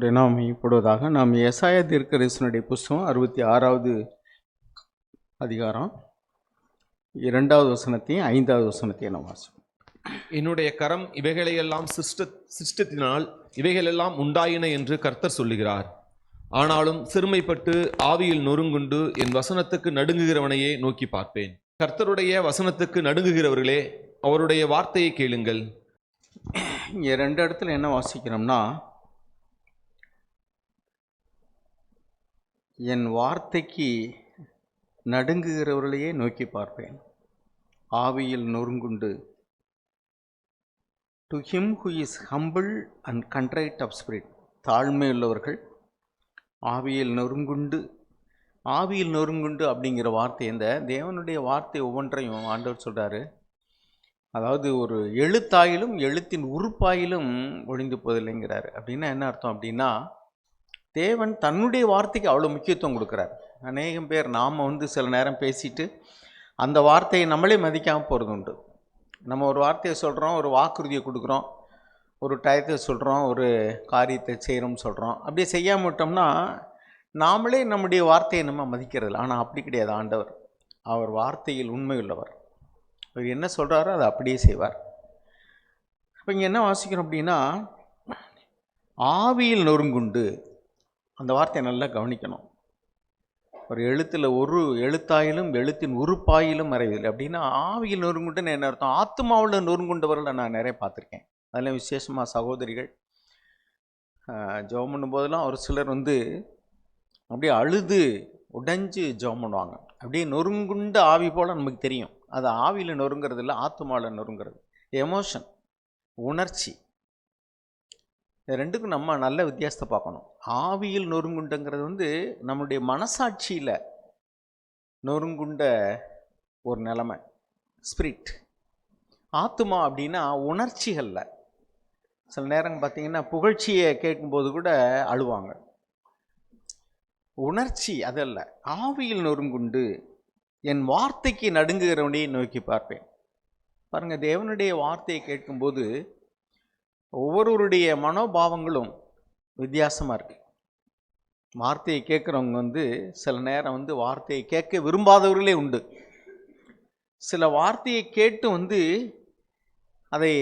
கர்த்தருடைய நாம் இப்பொழுதாக நாம் எசாயா தீர்க்கதரிசனுடைய புஸ்தகம் 66வது அதிகாரம் 2வது வசனத்தையும் 5வது வசனத்தையும் நாம் வாசிப்போம். என்னுடைய கரம் இவைகளையெல்லாம் சிருஷ்டத்தினால் இவைகளெல்லாம் உண்டாயின என்று கர்த்தர் சொல்லுகிறார். ஆனாலும் சிறுமைப்பட்டு ஆவியில் நொறுங்குண்டு என் வசனத்துக்கு நடுங்குகிறவனையே நோக்கி பார்ப்பேன். கர்த்தருடைய வசனத்துக்கு நடுங்குகிறவர்களே, அவருடைய வார்த்தையை கேளுங்கள். இங்கே 2 இடத்துல என்ன வாசிக்கிறோம்னா, என் வார்த்தைக்கு நடுங்குகிறவர்களையே நோக்கி பார்ப்பேன், ஆவியில் நொறுங்குண்டு. To him who is humble and contrite of spirit, தாழ்மையுள்ளவர்கள் ஆவியில் நொறுங்குண்டு. ஆவியில் நொறுங்குண்டு அப்படிங்கிற வார்த்தை, இந்த தேவனுடைய வார்த்தை ஒவ்வொன்றையும் ஆண்டவர் சொல்கிறாரு, அதாவது ஒரு எழுத்தாயிலும் எழுத்தின் உறுப்பாயிலும் ஒழிந்து போதில்லைங்கிறாரு. அப்படின்னா என்ன அர்த்தம் அப்படின்னா, தேவன் தன்னுடைய வார்த்தைக்கு அவ்வளோ முக்கியத்துவம் கொடுக்குறார். அநேகம் பேர் நாம் சில நேரம் பேசிட்டு அந்த வார்த்தையை நம்மளே மதிக்காமல் போகிறது உண்டு. நம்ம ஒரு வார்த்தையை சொல்கிறோம், ஒரு வாக்குறுதியை கொடுக்குறோம், ஒரு டயத்தை சொல்கிறோம், ஒரு காரியத்தை செய்கிறோம்னு சொல்கிறோம். அப்படியே செய்யாமல் விட்டோம்னா நாமளே நம்முடைய வார்த்தையை நம்ம மதிக்கிறது. ஆனால் அப்படி கிடையாது. ஆண்டவர் அவர் வார்த்தையில் உண்மை உள்ளவர். அவர் என்ன சொல்கிறாரோ அதை அப்படியே செய்வார். இப்போ இங்கே என்ன வாசிக்கிறோம் அப்படின்னா, ஆவியில் நொறுங்குண்டு. அந்த வார்த்தையை நல்லா கவனிக்கணும். ஒரு எழுத்தில் ஒரு எழுத்தாயிலும் எழுத்தின் உறுப்பாயிலும் மறைவில்லை அப்படின்னா, ஆவியில் நொறுங்குண்டுன்னு என்ன அர்த்தம்? ஆத்மாவில் நொறுங்குண்டவர்களை நான் நிறைய பார்த்துருக்கேன். அதில் விசேஷமாக சகோதரிகள் ஜெபம் பண்ணும்போதெல்லாம் ஒரு சிலர் அப்படியே அழுது உடைஞ்சு ஜெபம் பண்ணுவாங்க. அப்படியே நொறுங்குண்ட ஆவி போல் நமக்கு தெரியும். அது ஆவியில் நொறுங்கிறது இல்லை, ஆத்மாவில் நொறுங்கிறது. எமோஷன், உணர்ச்சி, இது ரெண்டுக்கும் நம்ம நல்ல வித்தியாசத்தை பார்க்கணும். ஆவியில் நொறுங்குண்டுங்கிறது நம்மளுடைய மனசாட்சியில் நொறுங்குண்ட ஒரு நிலைமை, ஸ்பிரிட். ஆத்மா அப்படின்னா உணர்ச்சிகளில். சில நேரம் பார்த்திங்கன்னா புகழ்ச்சியை கேட்கும்போது கூட அழுவாங்க. உணர்ச்சி அதல்ல. ஆவியில் நொறுங்குண்டு என் வார்த்தைக்கு நடுங்குகிறவனையை நோக்கி பார்ப்பேன். பாருங்கள், தேவனுடைய வார்த்தையை கேட்கும்போது ஒவ்வொருவருடைய மனோபாவங்களும் வித்தியாசமாக இருக்குது. வார்த்தையை கேட்குறவங்க சில நேரம் வார்த்தையை கேட்க விரும்பாதவர்களே உண்டு. சில வார்த்தையை கேட்டு அதை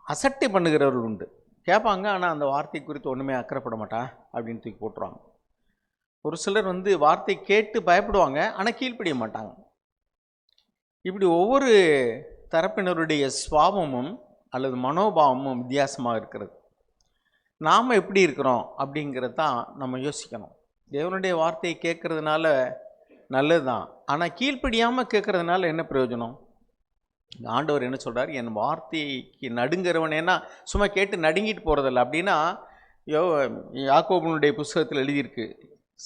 அசட்டை பண்ணுகிறவர்கள் உண்டு. கேட்பாங்க, ஆனால் அந்த வார்த்தை குறித்து ஒன்றுமே அக்கறைப்பட மாட்டா அப்படின்னு தூக்கி போட்டுருவாங்க. ஒரு சிலர் வார்த்தை கேட்டு பயப்படுவாங்க, ஆனால் கீழ்ப்படிய மாட்டாங்க. இப்படி ஒவ்வொரு தரப்பினருடைய சுவாபமும் அல்லது மனோபாவமும் வித்தியாசமாக இருக்கிறது. நாம் எப்படி இருக்கிறோம் அப்படிங்கிறது தான் நம்ம யோசிக்கணும். தேவனுடைய வார்த்தையை கேட்கறதுனால நல்லது தான், ஆனால் கீழ்ப்படியாமல் கேட்கறதுனால என்ன பிரயோஜனம்? ஆண்டவர் என்ன சொல்கிறார்? என் வார்த்தைக்கு நடுங்கிறவனேன்னா சும்மா கேட்டு நடுங்கிட்டு போகிறதில்ல. அப்படின்னா யாக்கோபனுடைய புஸ்தகத்தில் எழுதியிருக்கு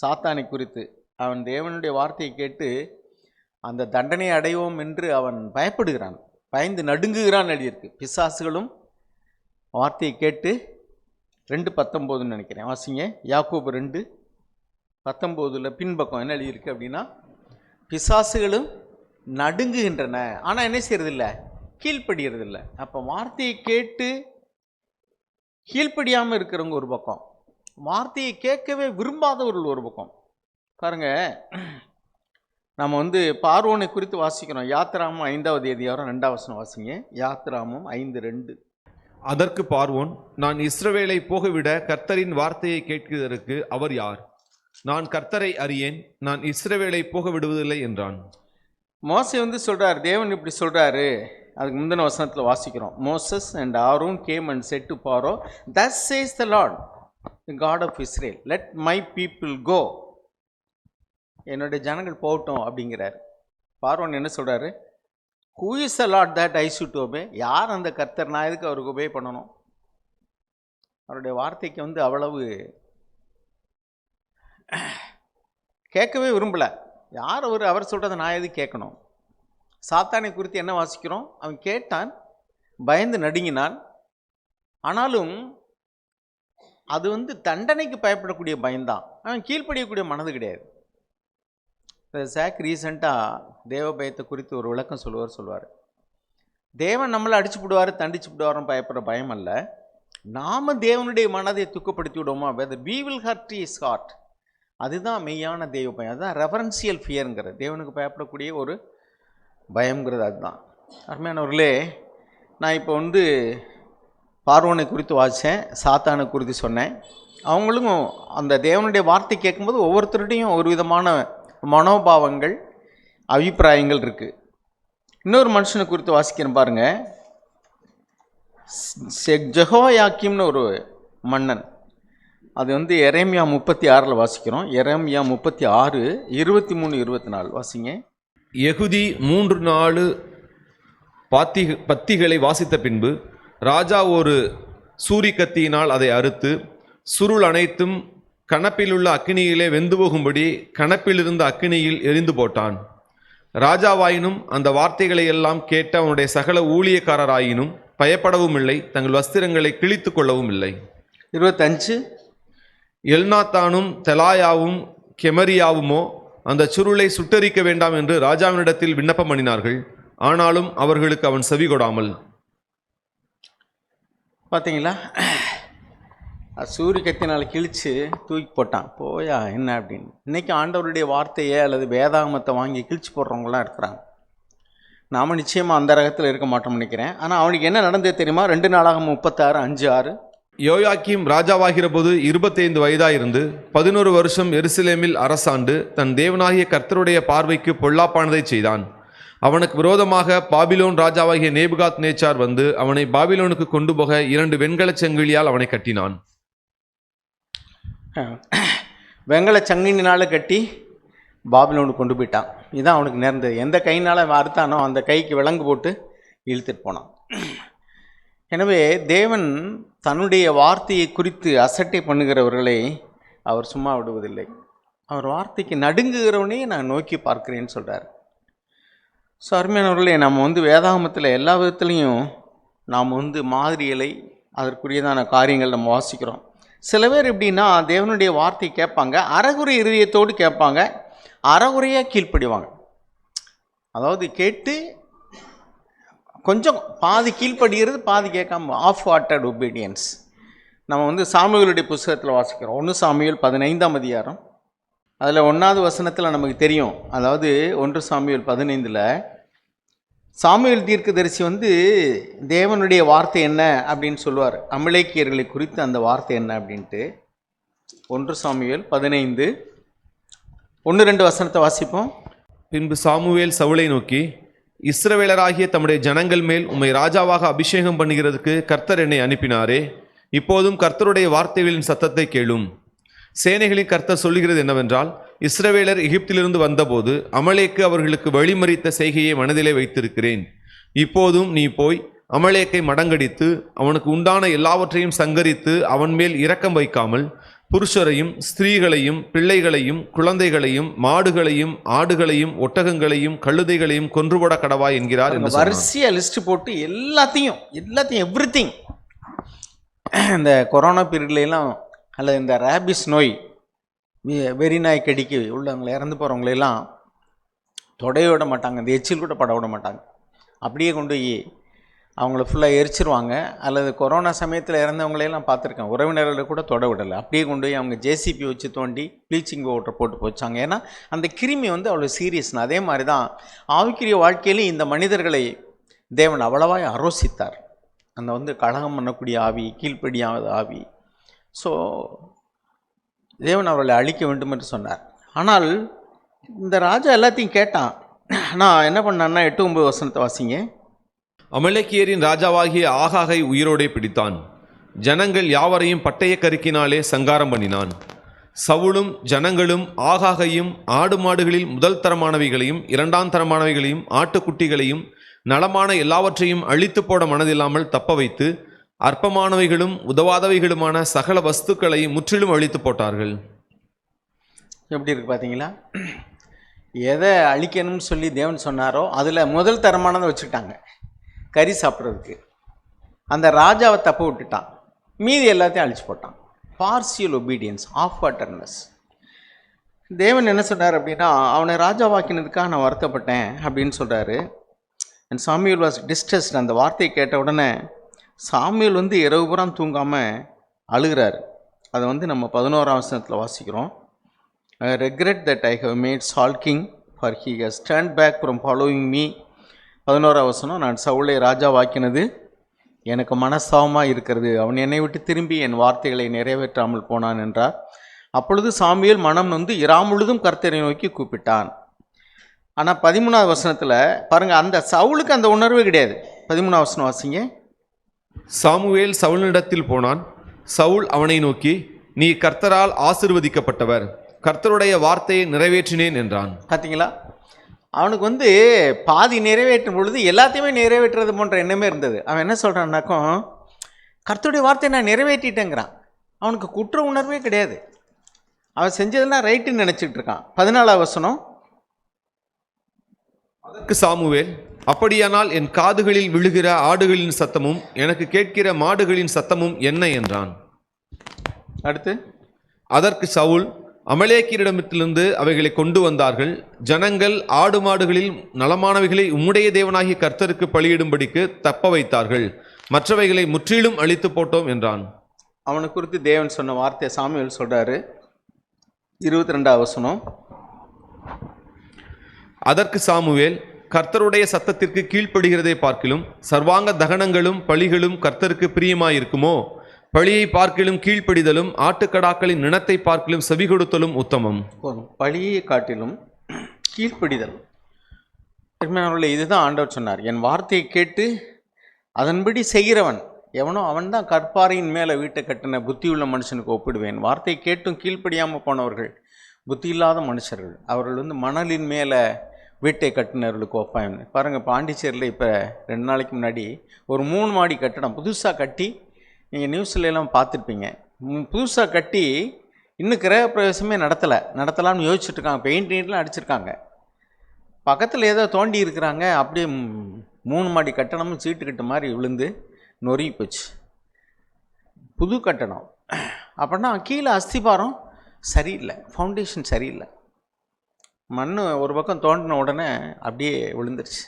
சாத்தானை குறித்து. அவன் தேவனுடைய வார்த்தையை கேட்டு அந்த தண்டனை அடைவோம் என்று அவன் பயப்படுகிறான், பயந்து நடுங்குகிறான் எழுதியிருக்கு. பிசாசுகளும் வார்த்தையை கேட்டு 2:19 நினைக்கிறேன், வாசிங்க. யாக்கோபு 2:19 பின்பக்கம் என்ன எழுதியிருக்கு அப்படின்னா, பிசாசுகளும் நடுங்குகின்றன, ஆனால் என்ன செய்யறதில்ல? கீழ்ப்படுகிறதில்ல. அப்போ வார்த்தையை கேட்டு கீழ்ப்படியாமல் இருக்கிறவங்க ஒரு பக்கம், வார்த்தையை கேட்கவே விரும்பாதவர்கள் ஒரு பக்கம். பாருங்க, நம்ம பார்வோனை குறித்து வாசிக்கிறோம். யாத்திராமம் 5வது அதிகாரம் 2வது வசனம் வாசிங்க. யாத்திராமம் 5:2. அதற்கு பார்வோன், நான் இஸ்ரவேலை போகவிட கர்த்தரின் வார்த்தையை கேட்கிறதற்கு அவர் யார்? நான் கர்த்தரை அறியேன், நான் இஸ்ரவேலை போக விடுவதில்லை என்றான். மோசே சொல்றார், தேவன் இப்படி சொல்றாரு. அதுக்கு முந்தின வசனத்தில் வாசிக்கிறோம், Moses and Aaron game and set to parvo, thus says the Lord, the God of Israel, let my people go. என்னுடைய ஜனங்கள் போகட்டும் அப்படிங்கிறார். பார்வோன் என்ன சொல்கிறாரு? who is the Lord that I should obey? யார் அந்த கர்த்தர், நான் எதுக்கு அவருக்கு ஒபே பண்ணணும்? அவருடைய வார்த்தைக்கு அவ்வளவு கேட்கவே விரும்பலை. யார் அவர் சொல்கிறத நான் எது கேட்கணும்? சாத்தானை குறித்து என்ன வாசிக்கிறோம்? அவன் கேட்டான், பயந்து நடுங்கினான். ஆனாலும் அது தண்டனைக்கு பயப்படக்கூடிய பயம்தான், அவன் கீழ்ப்படியக்கூடிய மனது கிடையாது. சாக் ரீசெண்டாக தேவ பயத்தை குறித்து ஒரு விளக்கம் சொல்லுவார். தேவன் நம்மளை அடிச்சு விடுவார், தண்டிச்சு விடுவார்னு பயப்படுற பயம் அல்ல. நாம தேவனுடைய மனதை துக்கப்படுத்தி விடுவோமா, weather we will hurt his heart. அதுதான் மெய்யான தெய்வ பயம். அதுதான் ரெஃபரன்சியல் ஃபியருங்கிறது, தேவனுக்கு பயப்படக்கூடிய ஒரு பயம்ங்கிறது. அதுதான் அருமையானவர்களே. நான் இப்போ பார்வோனை குறித்து வாசித்தேன், சாத்தானை குறித்து சொன்னேன். அவங்களும் அந்த தேவனுடைய வார்த்தை கேட்கும்போது ஒவ்வொருத்தருடையும் ஒரு விதமான மனோபாவங்கள், அபிப்பிராயங்கள் இருக்குது. இன்னொரு மனுஷனை குறித்து வாசிக்கிறேன் பாருங்க. ஜெகோயாக்கீம்னு ஒரு மன்னன். அது எரேமியா 36 வாசிக்கிறோம். எரேமியா 36 23 24 வாசிங்க. யெகூதி 3-4 பத்திகளை வாசித்த பின்பு ராஜா ஒரு சூரி கத்தியினால் அதை அறுத்து சுருள் அனைத்தும் கணப்பிலுள்ள அக்கினியிலே வெந்து போகும்படி கணப்பிலிருந்த அக்கினியில் எரிந்து போட்டான். ராஜாவாயினும் அந்த வார்த்தைகளை எல்லாம் கேட்ட அவனுடைய சகல ஊழியக்காரராயினும் பயப்படவும் இல்லை, தங்கள் வஸ்திரங்களை கிழித்து கொள்ளவும் இல்லை. 25 எல்நாத்தானும் தெலாயாவும் கெமரியாவுமோ அந்த சுருளை சுட்டரிக்க வேண்டாம் என்று ராஜாவினிடத்தில் விண்ணப்பம் பண்ணினார்கள். ஆனாலும் அவர்களுக்கு அவன் செவி கொடாமல். பார்த்தீங்களா, சூரிய கத்தினால் கிழிச்சு தூக்கி போட்டான். போயா என்ன அப்படின்னு. இன்றைக்கி ஆண்டவருடைய வார்த்தையை அல்லது வேதாகமத்தை வாங்கி கிழிச்சு போடுறவங்களாம் இருக்கிறாங்க. நாம் நிச்சயமாக அந்த ரகத்தில் இருக்க மாட்டோம்னு நினைக்கிறேன். ஆனால் அவனுக்கு என்ன நடந்தது தெரியுமா? 2 நாளாகமம் 36:5-6. யோயாக்கீம் ராஜாவாகிற போது 25 வயதாயிருந்து 11 வருஷம் எருசலேமில் அரசாண்டு தன் தேவனாகிய கர்த்தருடைய பார்வைக்கு பொல்லாப்பானதை செய்தான். அவனுக்கு விரோதமாக பாபிலோன் ராஜாவாகிய நேபுகாத் நேச்சார் வந்து அவனை பாபிலோனுக்கு கொண்டு போக 2 வெண்கலச் சங்கிலியால் அவனை கட்டினான். வெங்கல சங்கினால் கட்டி பாபிலோனுக்கு கொண்டு போயிட்டான். இதுதான் அவனுக்கு நேர்ந்தது. எந்த கையினால் அறுத்தானோ அந்த கைக்கு விலங்கு போட்டு இழுத்துட்டு போனான். எனவே தேவன் தன்னுடைய வார்த்தையை குறித்து அசட்டை பண்ணுகிறவர்களை அவர் சும்மா விடுவதில்லை. அவர் வார்த்தைக்கு நடுங்குகிறவனே நான் நோக்கி பார்க்கிறேன்னு சொல்கிறார். ஸோ அருமையானவர்களே, நம்ம வேதாகமத்தில் எல்லா விதத்துலேயும் நாம் மாதிரிகளை அதற்குரியதான காரியங்கள் நம்ம வாசிக்கிறோம். சில பேர் எப்படின்னா தேவனுடைய வார்த்தையை கேட்பாங்க, அறகுறை இருதயத்தோடு கேட்பாங்க, அறகுறையாக கீழ்ப்படிவாங்க. அதாவது கேட்டு கொஞ்சம் பாதி கீழ்ப்படுகிறது, பாதி கேட்காம ஆஃப் வாட்டட் ஒபீடியன்ஸ். நம்ம சாமுவேலுடைய புஸ்தகத்தில் வாசிக்கிறோம். 1 சாமுவேல் 15ஆம் அதிகாரம். அதில் 1வது வசனத்தில் நமக்கு தெரியும். அதாவது 1 சாமுவேல் 15 சாமுவேல் தீர்க்கதரிசி தேவனுடைய வார்த்தை என்ன அப்படின்னு சொல்லுவார். அமலேக்கியர்களை குறித்து அந்த வார்த்தை என்ன அப்படின்ட்டு. 1 சாமுவேல் 15 1-2 வசனத்தை வாசிப்போம். பின்பு சாமுவேல் சவுலை நோக்கி, இஸ்ரவேலராகிய தம்முடைய ஜனங்கள் மேல் உம்மை ராஜாவாக அபிஷேகம் பண்ணுகிறதுக்கு கர்த்தர் என்னை அனுப்பினாரே, இப்போதும் கர்த்தருடைய வார்த்தைகளின் சத்தத்தை கேளும். சேனைகளின் கர்த்தர் சொல்லுகிறது என்னவென்றால், இஸ்ரவேலர் எகிப்திலிருந்து வந்தபோது அமலேக்கு அவர்களுக்கு வழிமறித்த செய்கையை மனதிலே வைத்திருக்கிறேன். இப்போதும் நீ போய் அமலேக்கை மடங்கடித்து அவனுக்கு உண்டான எல்லாவற்றையும் சங்கரித்து அவன் மேல் இரக்கம் வைக்காமல் புருஷரையும் ஸ்திரீகளையும் பிள்ளைகளையும் குழந்தைகளையும் மாடுகளையும் ஆடுகளையும் ஒட்டகங்களையும் கழுதைகளையும் கொன்றுபட கடவாய் என்கிறார் என்று வரிசையா லிஸ்ட் போட்டு எல்லாத்தையும் எவ்ரிதிங். இந்த கொரோனா பீரியட்லாம் அல்லது இந்த ரேபிஸ் நோய், வெறிநாய் கடிக்கு உள்ளவங்களை இறந்து போகிறவங்களெல்லாம் தொடைய விட மாட்டாங்க, இந்த எச்சில் கூட பட விட மாட்டாங்க. அப்படியே கொண்டு போய் அவங்கள ஃபுல்லாக எரிச்சிருவாங்க. அல்லது கொரோனா சமயத்தில் இறந்தவங்களையெல்லாம் பார்த்துருக்கேன், உறவினர்களை கூட தொட விடலை. அப்படியே கொண்டு போய் அவங்க ஜேசிபி வச்சு தோண்டி ப்ளீச்சிங் பவுடர் போட்டு போச்சாங்க. ஏன்னா அந்த கிருமி அவ்வளோ சீரியஸ்னு. அதே மாதிரி தான் ஆவிக்குரிய வாழ்க்கையிலையும் இந்த மனிதர்களை தேவன் அவ்வளவாய் அரோசித்தார். அந்த கலகம் பண்ணக்கூடிய ஆவி, கீழ்ப்படியாத ஆவி. ஸோ தேவன் அவர்களை அழிக்க வேண்டும் என்று சொன்னார். ஆனால் இந்த ராஜா எல்லாத்தையும் கேட்டான். ஆனால் என்ன பண்ணான்னா 8-9 வசனத்தை வாசிங்க. அமலேக்கியரின் ராஜாவாகிய ஆகாகை உயிரோடே பிடித்தான். ஜனங்கள் யாவரையும் பட்டய கருக்கினாலே சங்காரம் பண்ணினான். சவுலும் ஜனங்களும் ஆகாகையும் ஆடு மாடுகளில் முதல் தரமானவைகளையும் 2ஆம் தரமானவைகளையும் ஆட்டுக்குட்டிகளையும் நலமான எல்லாவற்றையும் அழித்து போட மனதில்லாமல் தப்ப வைத்து அற்பமானவைகளும் உதவாதவைகளுமான சகல வஸ்துக்களை முற்றிலும் அழித்து போட்டார்கள். எப்படி இருக்கு பார்த்தீங்களா? எதை அழிக்கணும்னு சொல்லி தேவன் சொன்னாரோ அதில் முதல் தரமானதை வச்சுக்கிட்டாங்க கறி சாப்பிட்றதுக்கு. அந்த ராஜாவை தப்ப விட்டுட்டான், மீதி எல்லாத்தையும் அழிச்சு போட்டான். Partial obedience, of wateriness. தேவன் என்ன சொன்னார் அப்படின்னா, அவனை ராஜாவாக்கினதுக்காக நான் வருத்தப்பட்டேன் அப்படின்னு சொல்கிறாரு. And Samuel was distressed. அந்த வார்த்தையை கேட்ட உடனே சாமுவேல் வந்து இரவு புறம் தூங்காமல் அழுகிறார். அதை வந்து நம்ம 11ஆம் வசனத்தில் வாசிக்கிறோம். I regret that I have made Saul king, for he has turned back from following me. 11ஆம் வசனம், நான் சவுலை ராஜாவாக்கினது எனக்கு மனஸ்தாபமாக இருக்கிறது, அவன் என்னை விட்டு திரும்பி என் வார்த்தைகளை நிறைவேற்றாமல் போனான் என்றார். அப்பொழுது சாமுவேல் மனம் நொந்து இரா முழுதும் கர்த்தரை நோக்கி கூப்பிட்டான். ஆனால் 13ஆவது வசனத்தில் பாருங்கள், அந்த சவுலுக்கு அந்த உணர்வு கிடையாது. 13ஆம் வசனம் வாசிங்க. சாமுவேல் சவுலினிடத்தில் போனான். சவுல் அவனை நோக்கி, நீ கர்த்தரால் ஆசீர்வதிக்கப்பட்டவர், கர்த்தருடைய வார்த்தையை நிறைவேற்றினேன் என்றான். பார்த்தீங்களா, அவனுக்கு வந்து பாதி நிறைவேற்றும் பொழுது எல்லாத்தையுமே நிறைவேற்றுறது போன்ற எண்ணமே இருந்தது. அவன் என்ன சொல்கிறான்னாக்கும், கர்த்தருடைய வார்த்தையை நான் நிறைவேற்றிட்டேங்கிறான். அவனுக்கு குற்ற உணர்வே கிடையாது. அவன் செஞ்சதெல்லாம் ரைட்டுன்னு நினச்சிட்டு இருக்கான். 14ஆம் வசனம், அதற்கு சாமுவேல், அப்படியானால் என் காதுகளில் விழுகிற ஆடுகளின் சத்தமும் எனக்கு கேட்கிற மாடுகளின் சத்தமும் என்ன என்றான். அடுத்து, அதற்கு சவுல், அமலேக்கியரிடமிருந்து அவைகளை கொண்டு வந்தார்கள். ஜனங்கள் ஆடு மாடுகளில் நலமானவைகளை உம்முடைய தேவனாகிய கர்த்தருக்கு பலியிடும்படிக்கு தப்ப வைத்தார்கள், மற்றவைகளை முற்றிலும் அழித்து போட்டோம் என்றான். அவனை குறித்து தேவன் சொன்ன வார்த்தையை சாமுவேல் சொல்றாரு. 22ஆம் வசனம், அதற்கு சாமுவேல், கர்த்தருடைய சத்தத்திற்கு கீழ்ப்படுகிறதை பார்க்கிலும் சர்வாங்க தகனங்களும் பலிகளும் கர்த்தருக்கு பிரியமாயிருக்குமோ? பழியை பார்க்கிலும் கீழ்ப்படிதலும் ஆட்டுக்கடாக்களின் நினத்தை பார்க்கிலும் செவி கொடுத்தலும் உத்தமம். பழியை காட்டிலும் கீழ்ப்படிதல். இதுதான் ஆண்டவர் சொன்னார், என் வார்த்தையை கேட்டு அதன்படி செய்கிறவன் எவனோ அவன் தான் கற்பாறையின் மேலே வீட்டை கட்டின புத்தியுள்ள மனுஷனுக்கு ஒப்பிடுவேன். வார்த்தையை கேட்டும் கீழ்ப்படியாமல் போனவர்கள் புத்தி இல்லாத மனுஷர்கள், அவர்கள் வந்து மணலின் மேலே வீட்டை கட்டினவர்களுக்கு ஒப்பாயம். பாருங்கள், பாண்டிச்சேரியில் இப்போ 2 நாளைக்கு முன்னாடி ஒரு 3 மாடி கட்டடம் புதுசாக கட்டி, நீங்கள் நியூஸ்லாம் பார்த்துருப்பீங்க, புதுசாக கட்டி இன்னும் கிரகப்பிரவேசமே நடத்தலாம்னு யோசிச்சுட்ருக்காங்க. பெயிண்ட்லாம் அடிச்சிருக்காங்க. பக்கத்தில் ஏதோ தோண்டி இருக்கிறாங்க. அப்படியே 3 மாடி கட்டணமும் சீட்டு கட்டு மாதிரி விழுந்து நொறுங்கி போச்சு. புது கட்டணம். அப்படின்னா கீழே அஸ்திபாரம் சரியில்லை, ஃபவுண்டேஷன் சரியில்லை. மண் ஒரு பக்கம் தோண்டின உடனே அப்படியே விழுந்துருச்சு.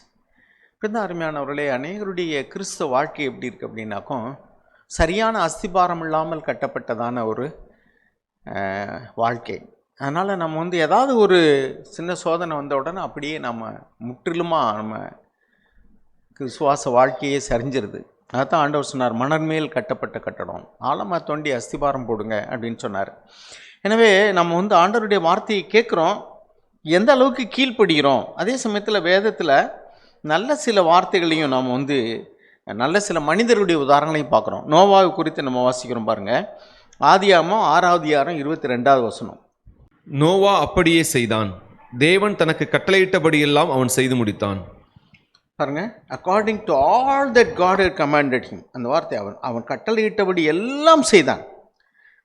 இப்படி தான் அருமையானவர்களே, அநேகருடைய கிறிஸ்தவ வாழ்க்கை எப்படி இருக்குது அப்படின்னாக்கும், சரியான அஸ்திபாரம் இல்லாமல் கட்டப்பட்டதான ஒரு வாழ்க்கை. அதனால் நம்ம வந்து ஏதாவது ஒரு சின்ன சோதனை வந்த உடனே அப்படியே நம்ம முற்றிலுமாக நம்ம விசுவாச வாழ்க்கையே சரிஞ்சிருது. அதுதான் ஆண்டவர் சொன்னார், மணல் மேல் கட்டப்பட்ட கட்டடம், ஆழமாக தோண்டி அஸ்திபாரம் போடுங்க அப்படின்னு சொன்னார். எனவே நம்ம வந்து ஆண்டவருடைய வார்த்தையை கேட்குறோம், எந்த அளவுக்கு கீழ்ப்படுகிறோம். அதே சமயத்தில் வேதத்தில் நல்ல சில வார்த்தைகளையும் நாம் வந்து நல்ல சில மனிதர்களுடைய உதாரணங்களையும் பார்க்குறோம். நோவாவை குறித்து நம்ம வாசிக்கிறோம். பாருங்கள், ஆதியாகமம் 6ஆம் அதிகாரம் 22ஆவது வசனம். நோவா அப்படியே செய்தான், தேவன் தனக்கு கட்டளையிட்டபடியெல்லாம் அவன் செய்து முடித்தான். பாருங்க, according to all that God had commanded him. அந்த வார்த்தை அவன் கட்டளையிட்டபடி எல்லாம் செய்தான்.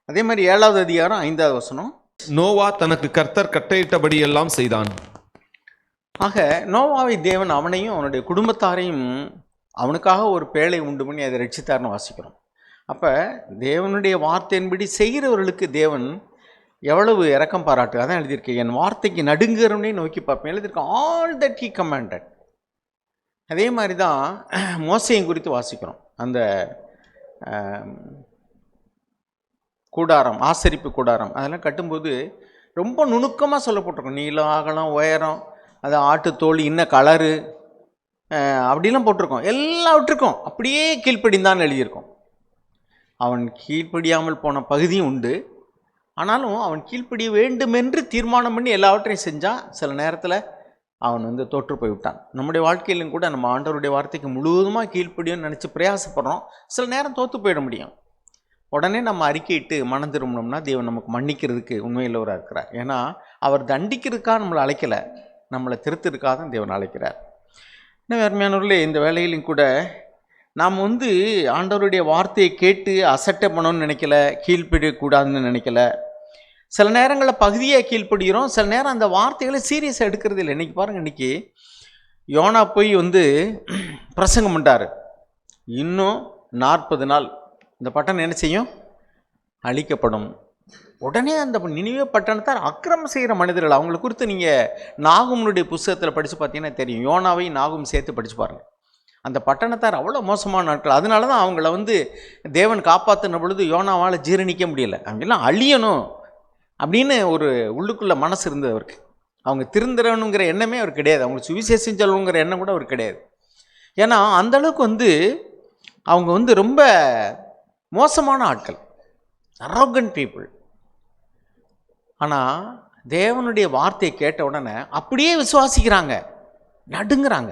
அதே மாதிரி 7ஆவது அதிகாரம் 5ஆவது வசனம், நோவா தனக்கு கர்த்தர் கட்டளையிட்டபடி எல்லாம் செய்தான். ஆக நோவாவை தேவன் அவனையும் அவனுடைய குடும்பத்தாரையும் அவனுக்காக ஒரு பேழை உண்டு பண்ணி அதை ரட்சித்தார்னு வாசிக்கிறோம். அப்போ தேவனுடைய வார்த்தையின்படி செய்கிறவர்களுக்கு தேவன் எவ்வளவு இரக்கம் பாராட்டு. அதான் எழுதியிருக்கேன், என் வார்த்தைக்கு நடுங்குறவனே நோக்கி பார்ப்பேன் எழுதியிருக்கேன். All that he commanded. அதே மாதிரி தான் மோசையும் குறித்து வாசிக்கிறோம். அந்த கூடாரம், ஆசரிப்பு கூடாரம், அதெல்லாம் கட்டும்போது ரொம்ப நுணுக்கமாக சொல்லப்பட்டிருக்கும். நீளம், அகலம், உயரம், அது ஆட்டுத்தோல், இன்ன கலரு, அப்படிலாம் போட்டிருக்கோம். எல்லாவற்றுக்கும் அப்படியே கீழ்ப்படிந்தான்னு எழுதியிருக்கோம். அவன் கீழ்ப்படியாமல் போன பகுதியும் உண்டு. ஆனாலும் அவன் கீழ்ப்படிய வேண்டுமென்று தீர்மானம் பண்ணி எல்லாவற்றையும் செஞ்சான். சில நேரத்தில் அவன் வந்து தோற்று போய்விட்டான். நம்முடைய வாழ்க்கையிலும் கூட நம்ம ஆண்டவருடைய வார்த்தைக்கு முழுவதுமாக கீழ்ப்படியும்னு நினச்சி பிரயாசப்படுறோம். சில நேரம் தோற்று போயிட முடியும். உடனே நம்ம அறிக்கையிட்டு மனம் திரும்பினோம்னா தேவன் நமக்கு மன்னிக்கிறதுக்கு உண்மையுள்ளவராக இருக்கிறார். ஏன்னா அவர் தண்டிக்கிறதுக்காக நம்மளை அழைக்கலை, நம்மளை திருத்திருக்காக தான் தேவன் அழைக்கிறார். இன்னும் அருமையானவர்களே, இந்த வேலையிலும் கூட நாம் வந்து ஆண்டவருடைய வார்த்தையை கேட்டு அசட்டை பண்ணணும்னு நினைக்கல, கீழ்ப்படியக்கூடாதுன்னு நினைக்கல. சில நேரங்களில் பகுதியாக கீழ்ப்படுகிறோம், சில நேரம் அந்த வார்த்தைகளை சீரியஸாக எடுக்கிறது இல்லை. இன்றைக்கி பாருங்கள், இன்றைக்கி யோனா போய் வந்து பிரசங்கம் பண்ணார். இன்னும் 40 நாள் இந்த பட்டணம் என்ன செய்யும்? அழிக்கப்படும். உடனே அந்த நினிவே பட்டணத்தார் அக்கிரமம் செய்கிற மனிதர்கள், அவங்களை குறித்து நீங்கள் நாகுமனுடைய புஸ்தகத்தில் படித்து பார்த்தீங்கன்னா தெரியும். யோனாவை நாகும் சேர்த்து படித்து பாருங்கள். அந்த பட்டணத்தார் அவ்வளோ மோசமான ஆட்கள். அதனால தான் அவங்கள வந்து தேவன் காப்பாற்றின பொழுது யோனாவால் ஜீரணிக்க முடியலை. அவங்கெல்லாம் அழியணும் அப்படின்னு ஒரு உள்ளுக்குள்ள மனசு இருந்தது அவருக்கு. அவங்க திருந்துறணுங்கிற எண்ணமே அவர் கிடையாது. அவங்களுக்கு சுவிசேஷம் சொல்லணுங்கிற எண்ணம் கூட அவர் கிடையாது. ஏன்னா அந்தளவுக்கு வந்து அவங்க வந்து ரொம்ப மோசமான ஆட்கள், அரரோகன்ட் பீப்புள். ஆனால் தேவனுடைய வார்த்தையை கேட்ட உடனே அப்படியே விசுவாசிக்கிறாங்க, நடுங்கிறாங்க.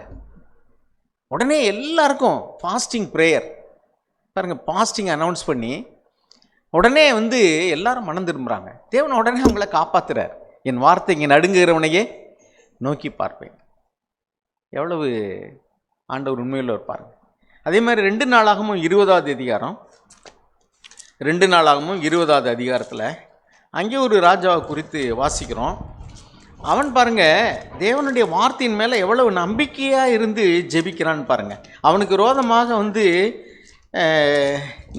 உடனே எல்லாருக்கும் ஃபாஸ்டிங் ப்ரேயர் பாருங்கள், ஃபாஸ்டிங் அனௌன்ஸ் பண்ணி உடனே வந்து எல்லாரும் மனம் திரும்புகிறாங்க. தேவன் உடனே அவங்கள காப்பாற்றுறார். என் வார்த்தைக்கு நடுங்குகிறவனையே நோக்கி பார்ப்பேன். எவ்வளவு ஆண்டவர் உண்மையில் இருப்பாருங்க. அதே மாதிரி 2 நாளாகமும் 20வது அதிகாரம், 2 நாளாகமும் 20வது அதிகாரத்தில் அங்கே ஒரு ராஜாவை குறித்து வாசிக்கிறோம். அவன் பாருங்க தேவனுடைய வார்த்தையின் மேலே எவ்வளவு நம்பிக்கையாக இருந்து ஜெபிக்கிறான்னு பாருங்க. அவனுக்கு விரோதமாக வந்து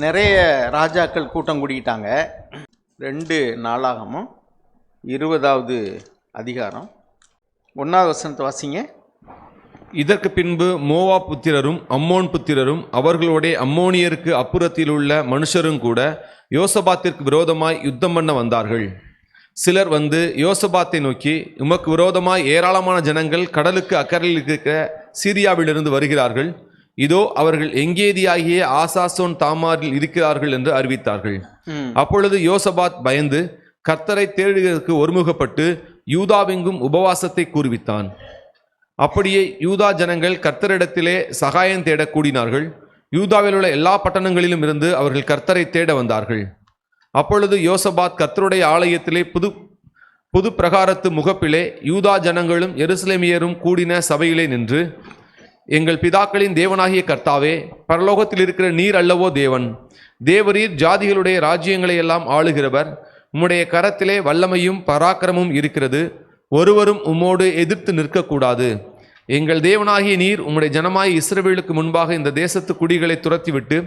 நிறைய ராஜாக்கள் கூட்டம் கூடிக்கிட்டாங்க. 2 நாளாகமும் 20வது அதிகாரம் 1வது வசனத்தை வாசிங்க. இதற்கு பின்பு மோவாப் புத்திரரும் அம்மோன் புத்திரரும் அவர்களுடைய அம்மோனியருக்கு அப்புறத்தில் உள்ள மனுஷரும் கூட யோசபாத்திற்கு விரோதமாய் யுத்தம் பண்ண வந்தார்கள். சிலர் வந்து யோசபாத்தை நோக்கி, உமக்கு விரோதமாய் ஏராளமான ஜனங்கள் கடலுக்கு அக்கறையில் இருக்கிற சீரியாவிலிருந்து வருகிறார்கள். இதோ அவர்கள் எங்கேதியாகிய ஆசாசோன் தாமாரில் இருக்கிறார்கள் என்று அறிவித்தார்கள். அப்பொழுது யோசபாத் பயந்து கர்த்தரை தேடுவதற்கு ஒருமுகப்பட்டு யூதாவெங்கும் உபவாசத்தை கூறுவித்தான். அப்படியே யூதா ஜனங்கள் கர்த்தரிடத்திலே சகாயம் தேட கூடினார்கள். யூதாவில் உள்ள எல்லா பட்டணங்களிலும் இருந்து அவர்கள் கர்த்தரை தேட வந்தார்கள். அப்பொழுது யோசபாத் கர்த்தருடைய ஆலயத்திலே புது பிரகாரத்து முகப்பிலே யூதா ஜனங்களும் எருசலேமியரும் கூடின சபையிலே நின்று, எங்கள் பிதாக்களின் தேவனாகிய கர்த்தாவே, பரலோகத்தில் இருக்கிற நீர் அல்லவோ தேவன், தேவரீர் ஜாதிகளுடைய ராஜ்யங்களை எல்லாம் ஆளுகிறவர், உம்முடைய கரத்திலே வல்லமையும் பராக்கிரமும் இருக்கிறது, ஒருவரும் உம்மோடு எதிர்த்து நிற்கக்கூடாது. எங்கள் தேவனாகிய நீர் உம்முடைய ஜனமாய் இஸ்ரவேலுக்கு முன்பாக இந்த தேசத்து குடிகளை துரத்திவிட்டு